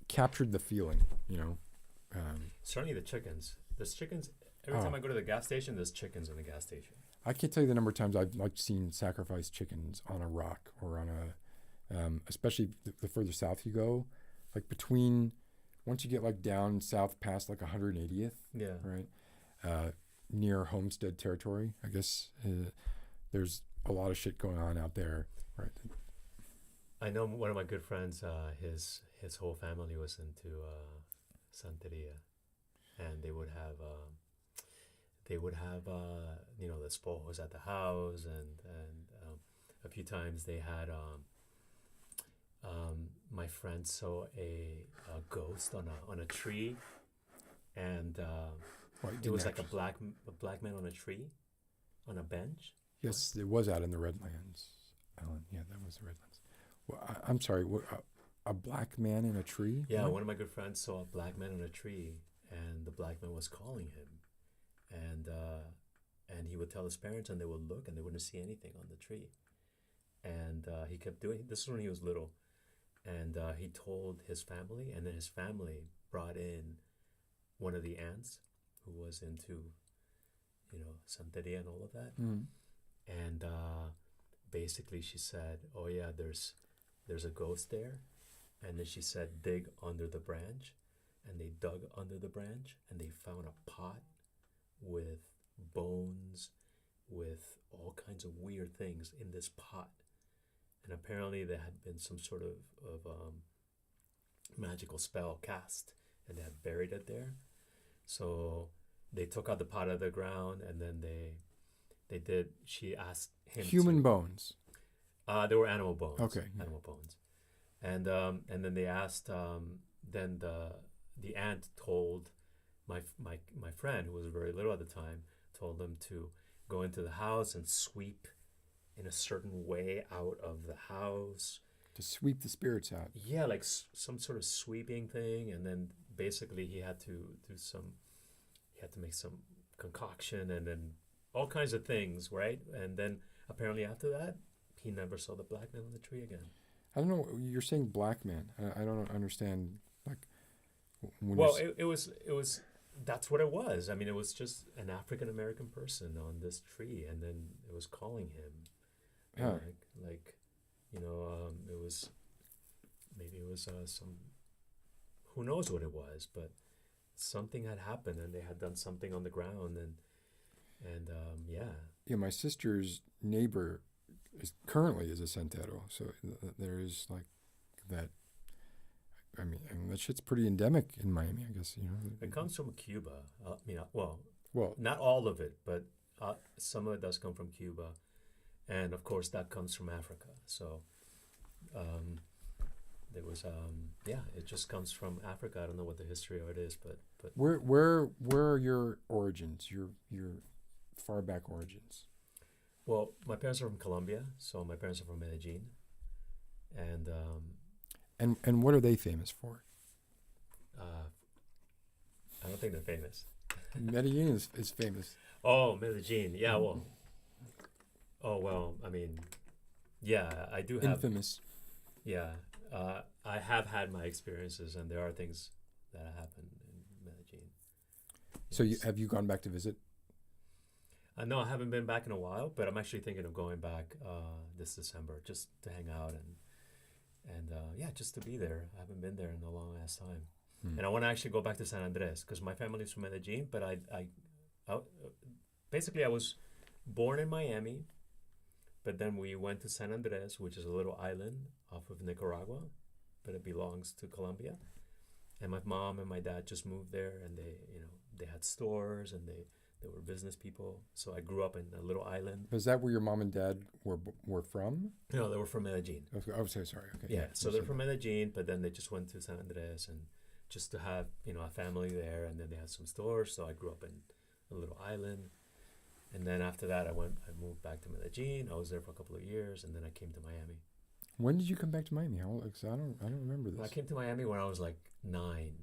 S2: captured the feeling, you know.
S1: Certainly the chickens. There's chickens. Every time I go to the gas station, there's chickens in the gas station.
S2: I can't tell you the number of times I've like seen sacrificed chickens on a rock or on a, especially the further south you go, like between, once you get like down south past like 180th,
S1: Yeah.
S2: right, near Homestead territory, I guess there's a lot of shit going on out there, right?
S1: I know one of my good friends, his whole family was into Santeria, and they would have you know, the spojos at the house, and a few times they had my friend saw a ghost on a tree, and it was like a black man on a tree, on a bench.
S2: Yes, it was out in the Redlands, Alan. Yeah, that was the Redlands. Well, I'm sorry. What, a black man in a tree?
S1: Yeah,
S2: What?
S1: one of my good friends saw a black man on a tree, and the black man was calling him, and he would tell his parents, and they would look, and they wouldn't see anything on the tree, and he kept doing. This is when he was little. and he told his family, and then his family brought in one of the aunts who was into, Santeria and all of that.
S2: Mm.
S1: And basically she said, oh yeah, there's a ghost there. And then she said, dig under the branch. And they dug under the branch and they found a pot with bones, with all kinds of weird things in this pot. And apparently there had been some sort of magical spell cast, and they had buried it there. So they took out the pot out of the ground, and then she asked him
S2: Human bones.
S1: They were animal bones.
S2: Okay.
S1: Animal bones. And then they asked, then the aunt told my friend, who was very little at the time, told them to go into the house and sweep in a certain way out of the house.
S2: To sweep the spirits out.
S1: Yeah, like some sort of sweeping thing. And then basically he had to make some concoction and then all kinds of things, right? And then apparently after that, he never saw the black man on the tree again.
S2: I don't know. You're saying black man. I don't understand. Like, when
S1: Well, it was that's what it was. I mean, it was just an African American person on this tree, and then it was calling him. And
S2: Huh.
S1: it was maybe it was some, who knows what it was, but something had happened, and they had done something on the ground, and
S2: Yeah, my sister's neighbor currently is a Santero, so there is like that. I mean, that shit's pretty endemic in Miami, I guess.
S1: it comes from Cuba.
S2: Well,
S1: Not all of it, but some of it does come from Cuba, and of course that comes from Africa. So there was it just comes from Africa. I don't know what the history of it is, but
S2: where are your origins? Your far back origins?
S1: well, my parents are from Colombia, so my parents are from Medellin, and
S2: And what are they famous for?
S1: I don't think they're famous.
S2: Medellin is famous.
S1: Oh, Medellin, yeah, well. Oh well, I mean, yeah, I do have.
S2: Infamous.
S1: Yeah, I have had my experiences, and there are things that happened in Medellin.
S2: So
S1: Yes.
S2: have you gone back to visit?
S1: No, I haven't been back in a while, but I'm actually thinking of going back this December just to hang out and just to be there. I haven't been there in a long ass time, and I want to actually go back to San Andres because my family's from Medellin, but I basically I was born in Miami, but then we went to San Andres, which is a little island off of Nicaragua, but it belongs to Colombia. And my mom and my dad just moved there, and they had stores, and they were business people. So I grew up in a little island.
S2: Was that where your mom and dad were from?
S1: No, they were from Medellin.
S2: Oh, so sorry. Okay.
S1: Yeah, so they're
S2: you
S1: from Medellin, but then they just went to San Andres and just to have a family there, and then they had some stores. So I grew up in a little island, and then after that I moved back to Medellin. I was there for a couple of years, and then I came to Miami.
S2: When did you come back to Miami? How old? 'Cause I don't remember this.
S1: I came to Miami when I was like 9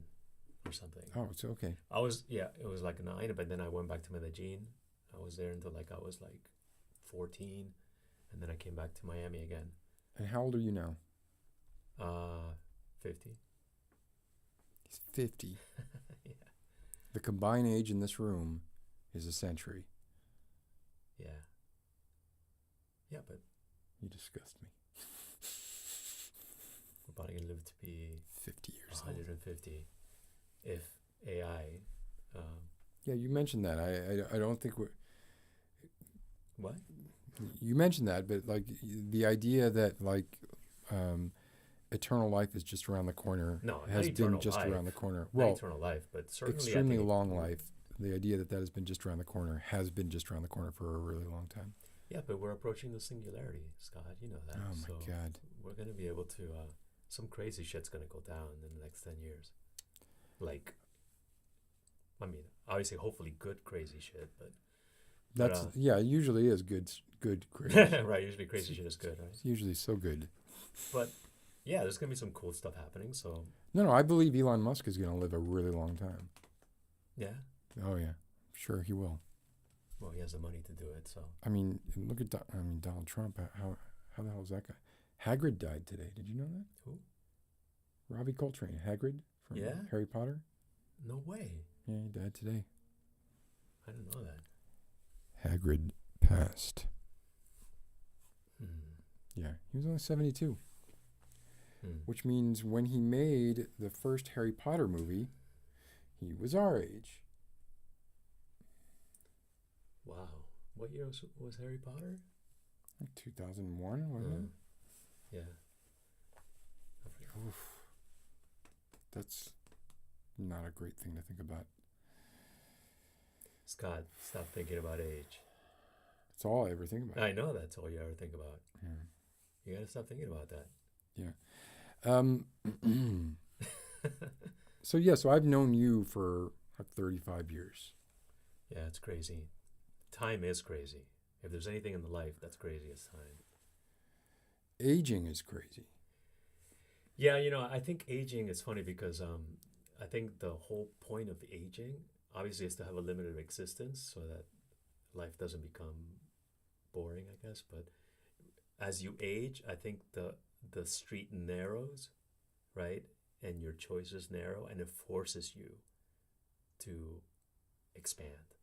S1: or something.
S2: Oh, it's okay.
S1: It was like 9, but then I went back to Medellin. I was there until I was like 14, and then I came back to Miami again.
S2: And how old are you now?
S1: 50.
S2: He's 50.
S1: Yeah.
S2: The combined age in this room is a century.
S1: Yeah. Yeah, but
S2: You disgust me.
S1: we're probably gonna live to be
S2: 50 years old.
S1: 150 if AI.
S2: Yeah, you mentioned that. I don't think we're...
S1: What?
S2: You mentioned that, but like the idea that like eternal life is just around the corner
S1: No, not
S2: has been
S1: eternal
S2: just
S1: life.
S2: around the corner.
S1: Not
S2: Well,
S1: eternal life, but certainly I
S2: extremely
S1: think
S2: long life. The idea that has been just around the corner has been just around the corner for a really long time.
S1: Yeah, but we're approaching the singularity, Scott. You know that.
S2: Oh my
S1: so
S2: God.
S1: we're gonna be able to. Some crazy shit's gonna go down in the next 10 years. Like, I mean, obviously, hopefully, good crazy shit, but
S2: That's yeah. It usually is good. Crazy.
S1: right. Usually, crazy shit is good, right?
S2: It's usually so good.
S1: But yeah, there's gonna be some cool stuff happening. So
S2: No, I believe Elon Musk is going to live a really long time.
S1: yeah,
S2: Oh yeah, sure he will.
S1: well, he has the money to do it. So
S2: I mean, look at Donald Trump. How the hell is that guy? Hagrid died today. Did you know that?
S1: Who?
S2: Robbie Coltrane, Hagrid from
S1: Yeah?
S2: Harry Potter.
S1: No way.
S2: Yeah, he died today.
S1: I didn't know that.
S2: Hagrid passed.
S1: Hmm.
S2: Yeah, he was only 72,
S1: Hmm.
S2: which means when he made the first Harry Potter movie, he was our age.
S1: Wow. What year was Harry Potter?
S2: Like 2001, wasn't
S1: Yeah. I
S2: it?
S1: forget.
S2: Oof. That's not a great thing to think about.
S1: Scott, stop thinking about age.
S2: It's all I ever think about.
S1: I know that's all you ever think about.
S2: Yeah.
S1: You gotta stop thinking about that.
S2: So I've known you for like 35 years.
S1: Yeah, it's crazy. Time is crazy. If there's anything in the life that's crazy, it's time.
S2: Aging is crazy.
S1: Yeah, I think aging is funny because I think the whole point of aging, obviously, is to have a limited existence so that life doesn't become boring, I guess. But as you age, I think the street narrows, right? And your choices narrow, and it forces you to expand.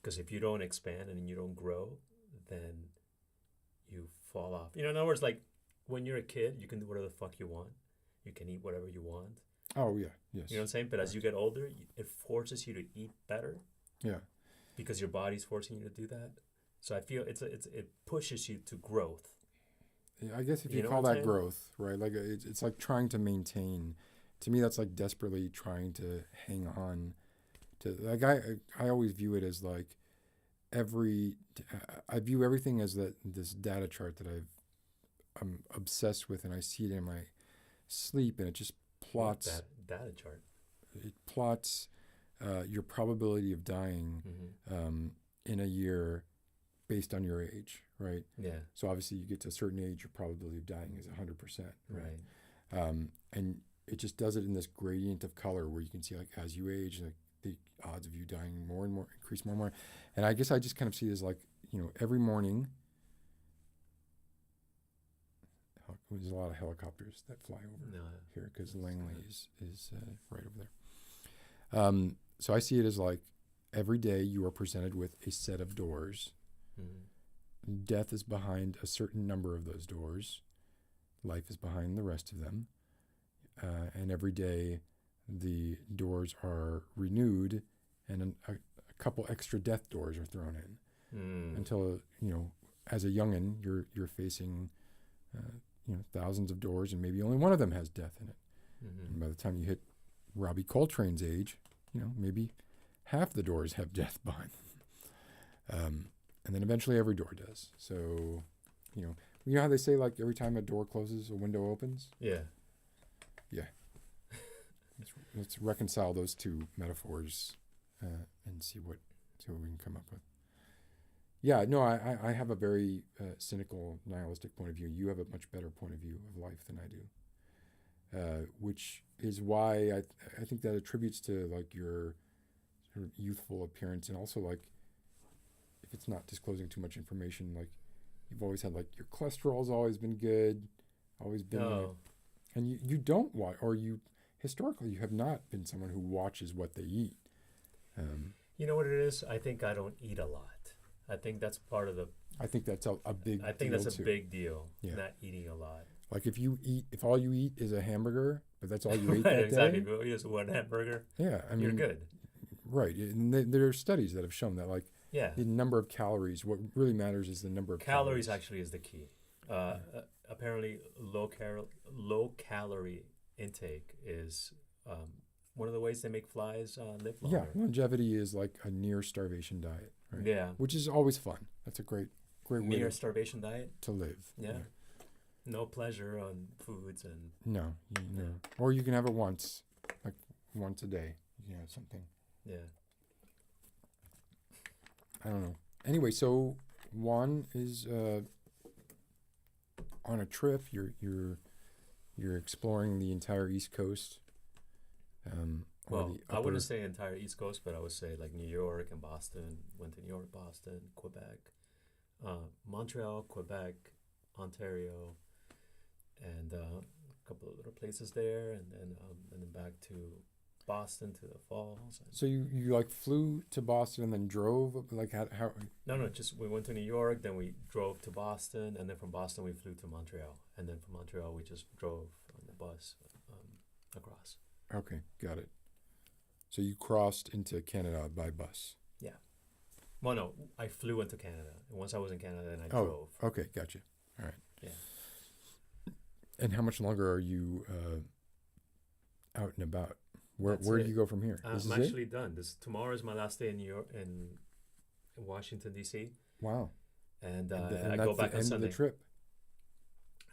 S1: Because if you don't expand and you don't grow, then you fall off. In other words, like when you're a kid, you can do whatever the fuck you want. You can eat whatever you want.
S2: Oh, yeah. Yes.
S1: You know what I'm saying? But as you get older, it forces you to eat better.
S2: Yeah.
S1: Because your body's forcing you to do that. So I feel it pushes you to growth.
S2: Yeah, I guess if you
S1: know
S2: call
S1: what I'm
S2: that
S1: saying?
S2: growth, right? Like it's like trying to maintain. To me, that's like desperately trying to hang on to. Like I always view it as like I view everything as this data chart that I'm obsessed with, and I see it in my sleep, and it just plots.
S1: That data chart.
S2: It plots your probability of dying
S1: Mm-hmm.
S2: in a year based on your age, right?
S1: Yeah.
S2: So obviously, you get to a certain age, your probability of dying is 100%,
S1: Right.
S2: and it just does it in this gradient of color where you can see like as you age, like the odds of you dying more and more increase more and more. And I guess I just kind of see it as like, every morning. There's a lot of helicopters that fly over
S1: No.
S2: here because Langley is right over there. So I see it as like every day you are presented with a set of doors.
S1: Mm-hmm.
S2: Death is behind a certain number of those doors. Life is behind the rest of them. And every day the doors are renewed and a couple extra death doors are thrown in until, as a youngin, you're facing, thousands of doors and maybe only one of them has death in it.
S1: Mm-hmm.
S2: And by the time you hit Robbie Coltrane's age, maybe half the doors have death behind them. And then eventually every door does. So, you know how they say like every time a door closes, a window opens?
S1: Yeah.
S2: Yeah. Let's reconcile those two metaphors and see what we can come up with. Yeah, no, I have a very cynical, nihilistic point of view. You have a much better point of view of life than I do, which is why I think that attributes to like your sort of youthful appearance, and also like if it's not disclosing too much information, like you've always had like your cholesterol's always been good, always been,
S1: No.
S2: and you don't watch, or you historically you have not been someone who watches what they eat.
S1: You know what it is? I think I don't eat a lot. I think that's part of the.
S2: I think that's a big.
S1: I think
S2: deal
S1: that's a
S2: too.
S1: big deal.
S2: Yeah.
S1: Not eating a lot.
S2: Like if all you eat is a hamburger, but that's all you ate
S1: Right,
S2: that
S1: exactly.
S2: day.
S1: If you just one hamburger,
S2: Yeah, I mean,
S1: you're good.
S2: Right, and there are studies that have shown that like
S1: Yeah.
S2: the number of calories. What really matters is the number of
S1: Calories actually is the key. Apparently, low calorie intake is one of the ways they make flies live
S2: Yeah,
S1: longer.
S2: longevity is like a near starvation diet, right?
S1: Yeah.
S2: Which is always fun. That's a great way
S1: Near starvation diet.
S2: to live.
S1: Yeah. No pleasure on foods and.
S2: No, or you can have it once a day. You can have something.
S1: Yeah.
S2: I don't know. Anyway, so Juan is on a trip. You're exploring the entire East Coast.
S1: Well, I wouldn't say entire East Coast, but I would say like New York and Boston. Went to New York, Boston, Quebec, Montreal, Quebec, Ontario, and couple of little places there, and then back to Boston to the falls. And
S2: So you like flew to Boston and then drove? Like how
S1: no, just we went to New York, then we drove to Boston, and then from Boston we flew to Montreal, and then from Montreal we just drove on the bus across.
S2: Okay, got it. So you crossed into Canada by bus.
S1: Well, no, I flew into Canada, and once I was in Canada, then I
S2: Oh,
S1: drove.
S2: okay, gotcha. All right.
S1: Yeah.
S2: And how much longer are you out and about? Where
S1: That's
S2: do
S1: it.
S2: you go from here?
S1: I'm
S2: This is
S1: actually done. Tomorrow is my last day in New York, in Washington D.C.
S2: Wow.
S1: And
S2: And
S1: I
S2: that's
S1: go back
S2: the
S1: on
S2: end
S1: Sunday.
S2: of the trip.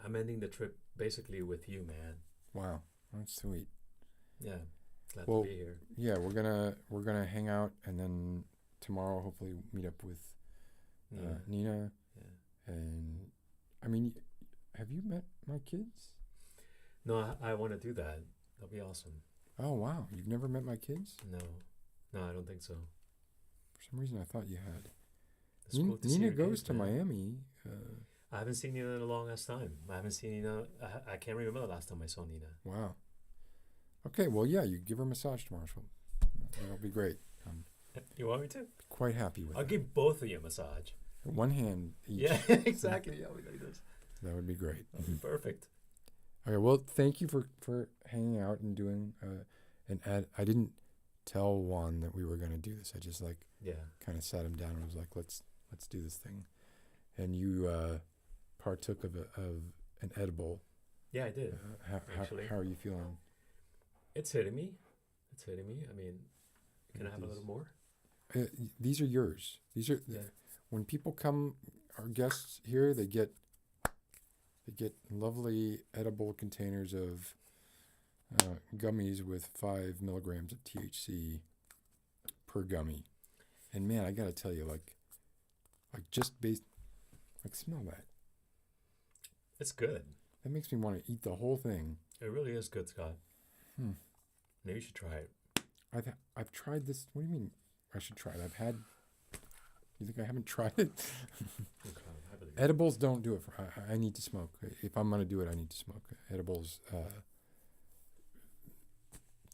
S1: I'm ending the trip basically with you, man.
S2: Wow, that's sweet.
S1: Yeah, glad
S2: Well,
S1: to be here.
S2: Yeah, we're gonna hang out, and then tomorrow hopefully meet up with
S1: Yeah.
S2: Nina.
S1: Yeah.
S2: And I mean, have you met my kids?
S1: No, I want to do that. That'll be awesome.
S2: Oh wow, you've never met my kids?
S1: No, I don't think so.
S2: For some reason, I thought you had.
S1: It's cool to see
S2: Nina
S1: your
S2: goes
S1: kids,
S2: to
S1: man.
S2: Miami.
S1: I haven't seen Nina in a long ass time. I haven't seen Nina. I can't remember the last time I saw Nina.
S2: Wow. Okay, well, yeah, you give her a massage tomorrow. So that'll be great. I'm
S1: You want me to?
S2: quite happy with
S1: I'll
S2: that.
S1: give both of you a massage.
S2: One hand each.
S1: Yeah, exactly. Yeah, we like this.
S2: That would be great.
S1: That'll be perfect.
S2: Okay, well, thank you for hanging out and doing an ad. I didn't tell Juan that we were going to do this. I just
S1: Yeah.
S2: kind of sat him down and was like, let's do this thing. And you partook of an edible.
S1: Yeah, I did. Actually.
S2: How are you feeling?
S1: It's hitting me. I mean, can I have a little more?
S2: These are yours. These are
S1: Yeah.
S2: when people come, our guests here, they get lovely edible containers of gummies with 5 milligrams of THC per gummy. And man, I gotta tell you, like just based, smell that.
S1: It's good.
S2: That makes me want to eat the whole thing.
S1: It really is good, Scott.
S2: Hmm.
S1: Maybe you should try it.
S2: I've tried this. What do you mean? I should try it. I've had. You think I haven't tried it?
S1: Okay, I believe it.
S2: Edibles don't do it for. I need to smoke. If I'm gonna do it, I need to smoke. Edibles,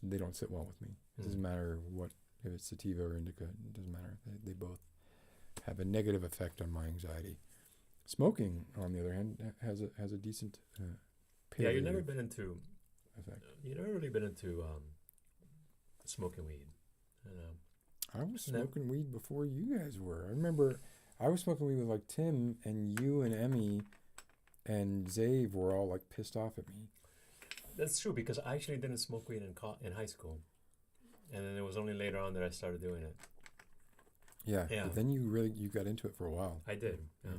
S2: they don't sit well with me. It doesn't matter what, if it's sativa or indica. It doesn't matter. They both have a negative effect on my anxiety. Smoking, on the other hand, has a decent.
S1: Yeah, you've never
S2: palliative
S1: been into.
S2: effect.
S1: You've never really been into smoking weed. You know.
S2: I was
S1: No.
S2: smoking weed before you guys were. I remember I was smoking weed with like Tim, and you and Emmy and Zave were all like pissed off at me.
S1: That's true because I actually didn't smoke weed in high school, and then it was only later on that I started doing it.
S2: Yeah.
S1: Yeah.
S2: But then you got into it for a while.
S1: I did. Yeah.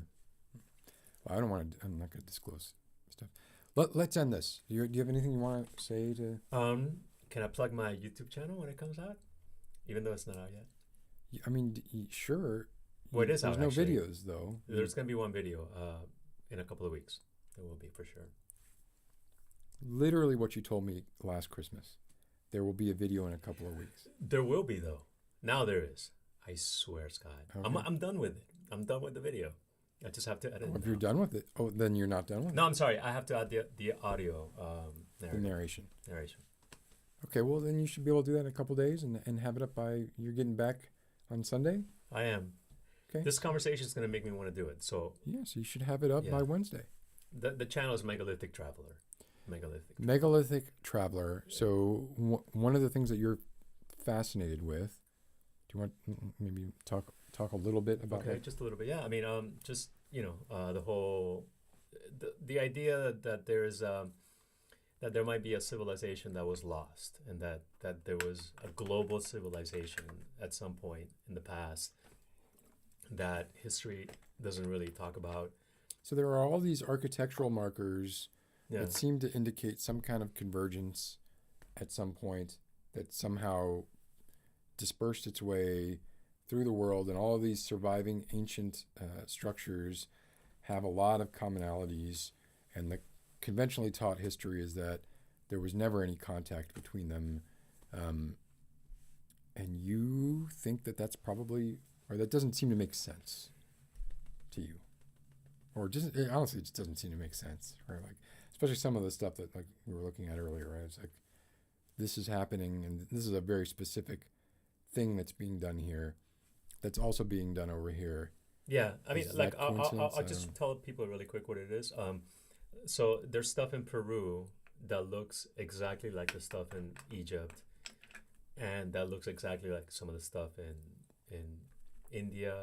S2: Well, I'm not going to disclose stuff. Let's end this. Do you have anything you want to say to?
S1: Can I plug my YouTube channel when it comes out, even though it's not out yet?
S2: I mean, sure.
S1: Well, it is
S2: There's
S1: out,
S2: no
S1: actually.
S2: videos though.
S1: There's gonna be one video in a couple of weeks. There will be for sure.
S2: Literally what you told me last Christmas. There will be a video in a couple of weeks.
S1: There will be though. Now there is. I swear, Scott.
S2: Okay.
S1: I'm done with it. I'm done with the video. I just have to edit.
S2: Oh,
S1: it
S2: if you're
S1: now.
S2: done with it, then you're not done with
S1: No, I'm sorry. I have to add the audio
S2: the
S1: narration.
S2: narration. Okay, well then you should be able to do that in a couple of days and have it up by you're getting back on Sunday.
S1: I am.
S2: Okay.
S1: This conversation is going to make me want to do it. So
S2: Yes, you should have it up
S1: Yeah.
S2: by Wednesday.
S1: the channel is Megalithic Traveler. Megalithic.
S2: Megalithic Traveler. So one of the things that you're fascinated with. Do you want maybe talk a little bit about
S1: Okay,
S2: that?
S1: just a little bit. Yeah, I mean, just the whole, the idea that there is that there might be a civilization that was lost, and that there was a global civilization at some point in the past that history doesn't really talk about.
S2: So there are all these architectural markers
S1: Yeah,
S2: that seem to indicate some kind of convergence at some point that somehow dispersed its way through the world, and all of these surviving ancient structures have a lot of commonalities, and the conventionally taught history is that there was never any contact between them, and you think that that's probably, or that doesn't seem to make sense to you, or just honestly, it just doesn't seem to make sense, or like especially some of the stuff that like we were looking at earlier, right? It's like this is happening, and this is a very specific thing that's being done here, that's also being done over here.
S1: Yeah, I mean,
S2: Is
S1: like
S2: that
S1: I'll
S2: coincidence? I
S1: just
S2: don't
S1: tell people really quick what it is. So there's stuff in Peru that looks exactly like the stuff in Egypt, and that looks exactly like some of the stuff in India.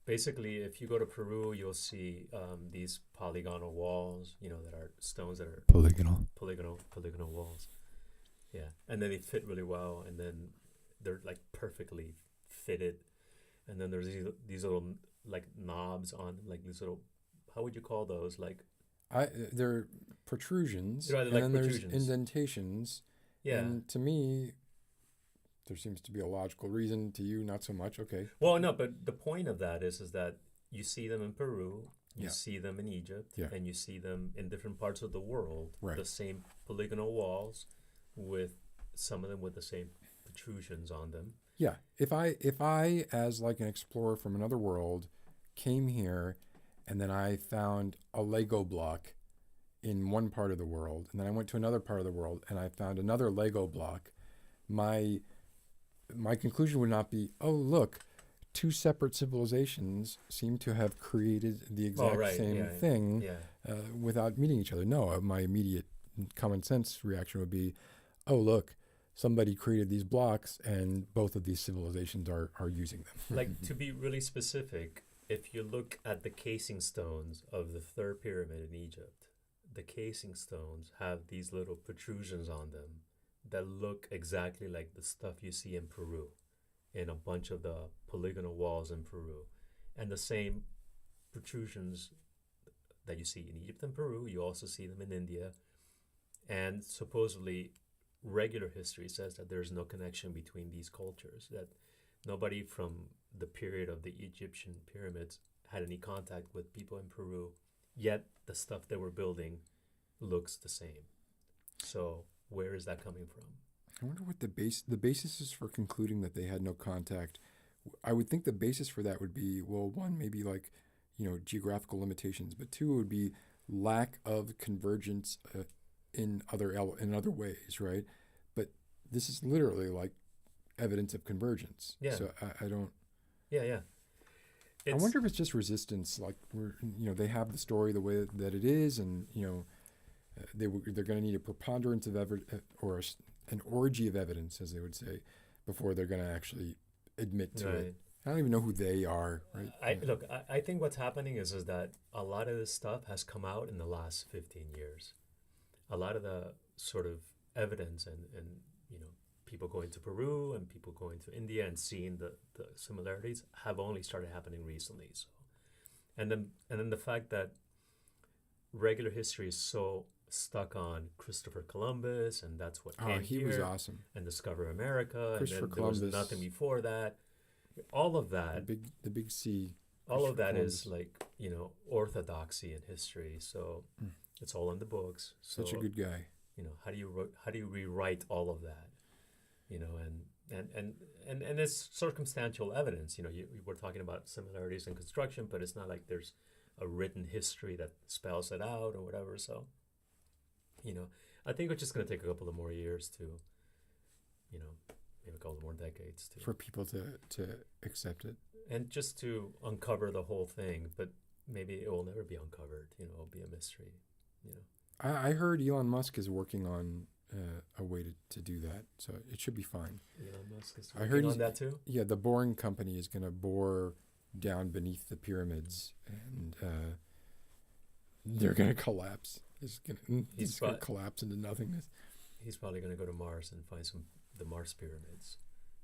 S1: Basically, if you go to Peru, you'll see these polygonal walls, that are stones that are
S2: polygonal.
S1: polygonal walls. Yeah, and then they fit really well, and then they're like perfectly fitted, and then there's these little like knobs on them, like these little, how would you call those? Like,
S2: They're protrusions,
S1: right,
S2: and
S1: like
S2: then
S1: protrusions.
S2: there's indentations.
S1: Yeah.
S2: And to me, there seems to be a logical reason. To you, not so much. Okay.
S1: Well, no, but the point of that is that you see them in Peru, you
S2: Yeah.
S1: see them in Egypt,
S2: Yeah.
S1: and you see them in different parts of the world.
S2: Right.
S1: The same polygonal walls, with some of them with the same protrusions on them.
S2: Yeah. If I as like an explorer from another world came here, and then I found a Lego block in one part of the world, and then I went to another part of the world and I found another Lego block, my conclusion would not be, oh look, two separate civilizations seem to have created the exact same thing without meeting each other. No, my immediate common sense reaction would be, oh look, somebody created these blocks and both of these civilizations are using them.
S1: Like, to be really specific, if you look at the casing stones of the third pyramid in Egypt, the casing stones have these little protrusions on them that look exactly like the stuff you see in Peru, in a bunch of the polygonal walls in Peru. And the same protrusions that you see in Egypt and Peru, you also see them in India. And supposedly, regular history says that there's no connection between these cultures, that nobody from the period of the Egyptian pyramids had any contact with people in Peru, yet the stuff they were building looks the same. So where is that coming from?
S2: I wonder what the basis is for concluding that they had no contact. I would think the basis for that would be, well, one, maybe like, geographical limitations, but two would be lack of convergence in other ways, right? But this is literally like evidence of convergence.
S1: Yeah.
S2: So I don't.
S1: Yeah.
S2: I wonder if it's just resistance. Like they have the story the way that it is, and they're going to need a preponderance of or an orgy of evidence, as they would say, before they're going to actually admit to it. I don't even know who they are, right?
S1: I think what's happening is that a lot of this stuff has come out in the last 15 years. A lot of the sort of evidence and people going to Peru and people going to India and seeing the similarities have only started happening recently. So, and then the fact that regular history is so stuck on Christopher Columbus, and that's what came
S2: he
S1: here
S2: was awesome,
S1: and discover America,
S2: Christopher
S1: and then there was
S2: Columbus,
S1: nothing before that. All of that,
S2: the big C.
S1: All of that
S2: Columbus.
S1: is like orthodoxy in history. So it's all in the books. So,
S2: such a good guy.
S1: How do you rewrite all of that? And it's circumstantial evidence. We're talking about similarities in construction, but it's not like there's a written history that spells it out or whatever. So, I think it's just going to take a couple of more years to, maybe a couple more decades
S2: for people to accept it,
S1: and just to uncover the whole thing. But maybe it will never be uncovered. It'll be a mystery.
S2: I heard Elon Musk is working on a way to do that, so it should be fine.
S1: Elon Musk is
S2: I heard
S1: on that too?
S2: Yeah, the Boring Company is going to bore down beneath the pyramids, and they're going to collapse. It's going to collapse into nothingness.
S1: He's probably going to go to Mars and find the Mars pyramids,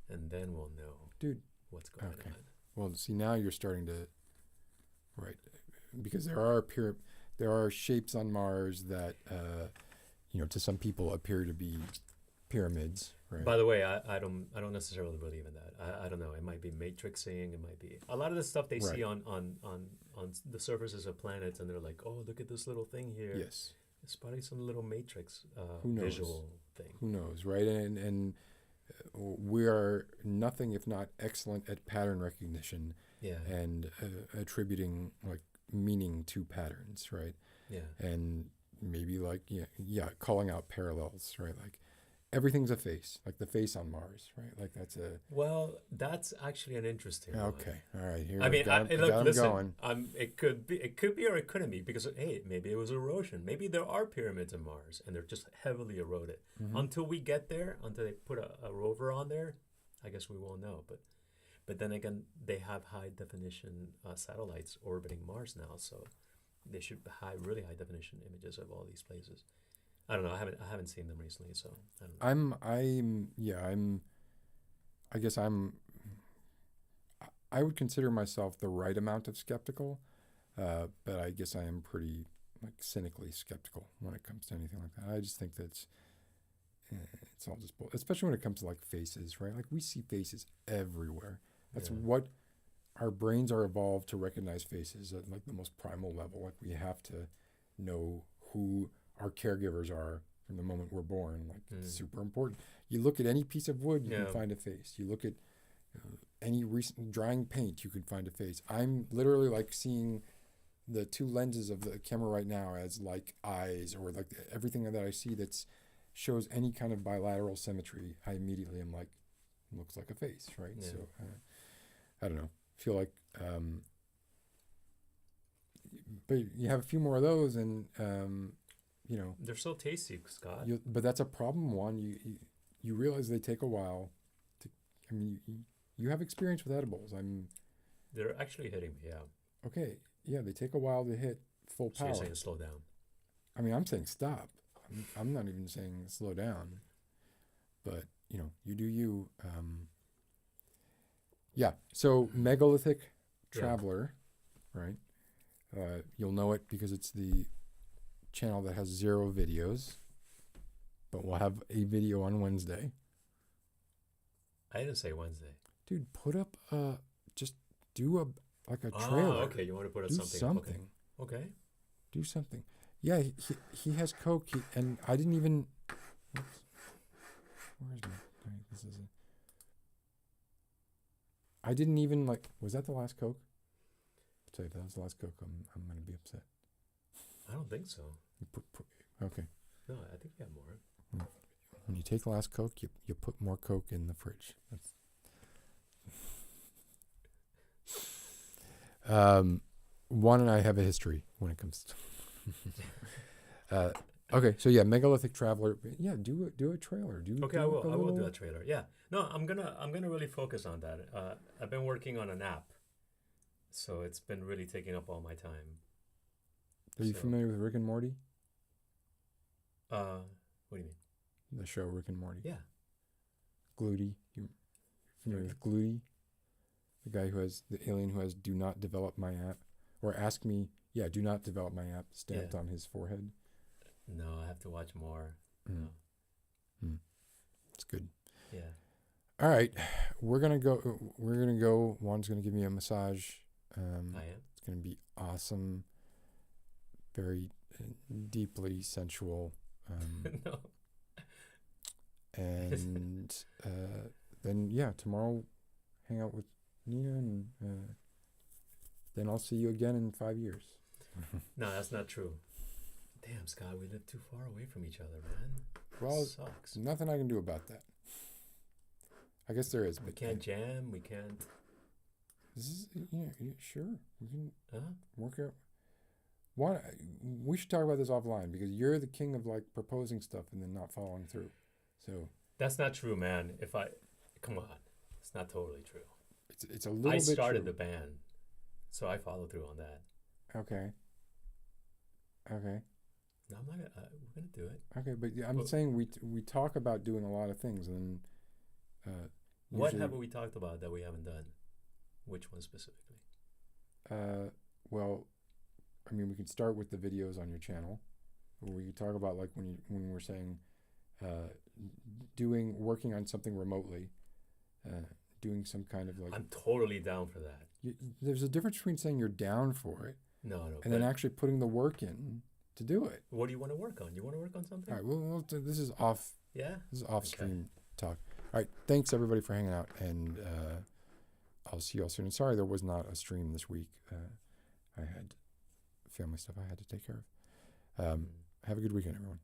S1: and then we'll know,
S2: dude,
S1: what's going on.
S2: Well, see, now you're starting to, right, because there are shapes on Mars that to some people appear to be pyramids, right?
S1: By the way, I don't necessarily believe in that. I don't know. It might be matrixing. It might be a lot of the stuff they see on the surfaces of planets, and they're like, oh, look at this little thing here.
S2: Yes,
S1: it's probably some little matrix
S2: visual
S1: thing.
S2: Who knows, right? And we are nothing if not excellent at pattern recognition.
S1: Yeah.
S2: And attributing like meaning to patterns, right?
S1: Yeah.
S2: And maybe like calling out parallels, right? Like everything's a face, like the face on Mars, right? Like that's a
S1: Well, that's actually an interesting one.
S2: okay. All right, here
S1: I mean,
S2: got him
S1: listen,
S2: going.
S1: it could be, or it couldn't be, because hey, maybe it was erosion. Maybe there are pyramids on Mars, and they're just heavily eroded.
S2: Mhm.
S1: Until we get there, until they put a rover on there, I guess we won't know. But then again, they have high definition satellites orbiting Mars now, so they should have really high definition images of all these places. I don't know. I haven't seen them recently, so I don't know.
S2: I guess I would consider myself the right amount of skeptical, but I guess I am pretty like cynically skeptical when it comes to anything like that. I just think that's it's all just especially when it comes to like faces, right? Like we see faces everywhere. That's
S1: Yeah.
S2: what our brains are evolved to recognize faces at like the most primal level. Like we have to know who our caregivers are from the moment we're born. Like it's super important. You look at any piece of wood, you
S1: Yeah.
S2: can find a face. You look at any recent drying paint, you can find a face. I'm literally like seeing the two lenses of the camera right now as like eyes, or like everything that I see that's shows any kind of bilateral symmetry. I immediately am like, looks like a face, right?
S1: Yeah.
S2: So I don't know. Feel like, but you have a few more of those, and you know,
S1: They're so tasty, Scott.
S2: but that's a problem. One, you realize they take a while to. I mean, you have experience with edibles.
S1: They're actually hitting me. Yeah.
S2: Okay. Yeah, they take a while to hit full
S1: So you're
S2: power.
S1: saying slow down.
S2: I mean, I'm saying stop. I'm not even saying slow down. But you know, you do you. Yeah. So megalithic traveler, right? You'll know it because it's the channel that has 0 videos, but we'll have a video on Wednesday.
S1: I didn't say Wednesday.
S2: Dude, put up just do a trailer.
S1: Oh, okay. You want to put up
S2: Do
S1: something?
S2: something.
S1: Okay.
S2: Do something. Yeah, he has Coke, and I didn't even. Oops. Where is my? This is it. I didn't even like. Was that the last Coke? I'll tell you, if that was the last Coke, I'm gonna be upset.
S1: I don't think so.
S2: Okay.
S1: No, I think you have more.
S2: When you take the last Coke, you put more Coke in the fridge. Juan and I have a history when it comes to. Okay, so yeah, megalithic traveler. Yeah, do a trailer.
S1: Okay, I will do a trailer. Yeah. No, I'm gonna really focus on that. I've been working on an app, so it's been really taking up all my time.
S2: Are you familiar with Rick and Morty?
S1: What do you mean?
S2: The show Rick and Morty.
S1: Yeah.
S2: Gluty. You familiar with Gluty? The guy who has the alien who has "Do not develop my app," or "Ask me." Yeah, "Do not develop my app" stamped on his forehead.
S1: No, I have to watch more.
S2: Mm.
S1: No.
S2: It's good.
S1: Yeah.
S2: All right, we're gonna go. Juan's gonna give me a massage.
S1: I am.
S2: It's gonna be awesome. Very deeply sensual.
S1: No.
S2: And then tomorrow, hang out with Nina, and then I'll see you again in 5 years.
S1: No, that's not true. Damn, Scott, we live too far away from each other, man.
S2: Well,
S1: sucks.
S2: Nothing I can do about that. I guess there is.
S1: We
S2: But
S1: can't jam. We can't.
S2: This is sure we can
S1: Huh?
S2: work out. We should talk about this offline, because you're the king of like proposing stuff and then not following through. So
S1: That's not true, man. Come on, it's not totally true.
S2: it's a little
S1: I
S2: bit
S1: started
S2: true.
S1: the band, so I follow through on that.
S2: Okay.
S1: No, I'm not gonna. We're gonna do it.
S2: Okay, but I'm saying we talk about doing a lot of things, and
S1: What
S2: usually,
S1: have we talked about that we haven't done? Which one specifically?
S2: well, I mean, we can start with the videos on your channel, where we could talk about like when we're saying working on something remotely, doing some kind of like.
S1: I'm totally down for that.
S2: There's a difference between saying you're down for it
S1: No.
S2: and then actually putting the work in to do it.
S1: What do you want to work on? You want to work on something?
S2: All right. Well, this is off.
S1: Yeah.
S2: This is off stream talk. All right. Thanks everybody for hanging out, and I'll see you all soon. And sorry there was not a stream this week. I had family stuff I had to take care of. Have a good weekend, everyone.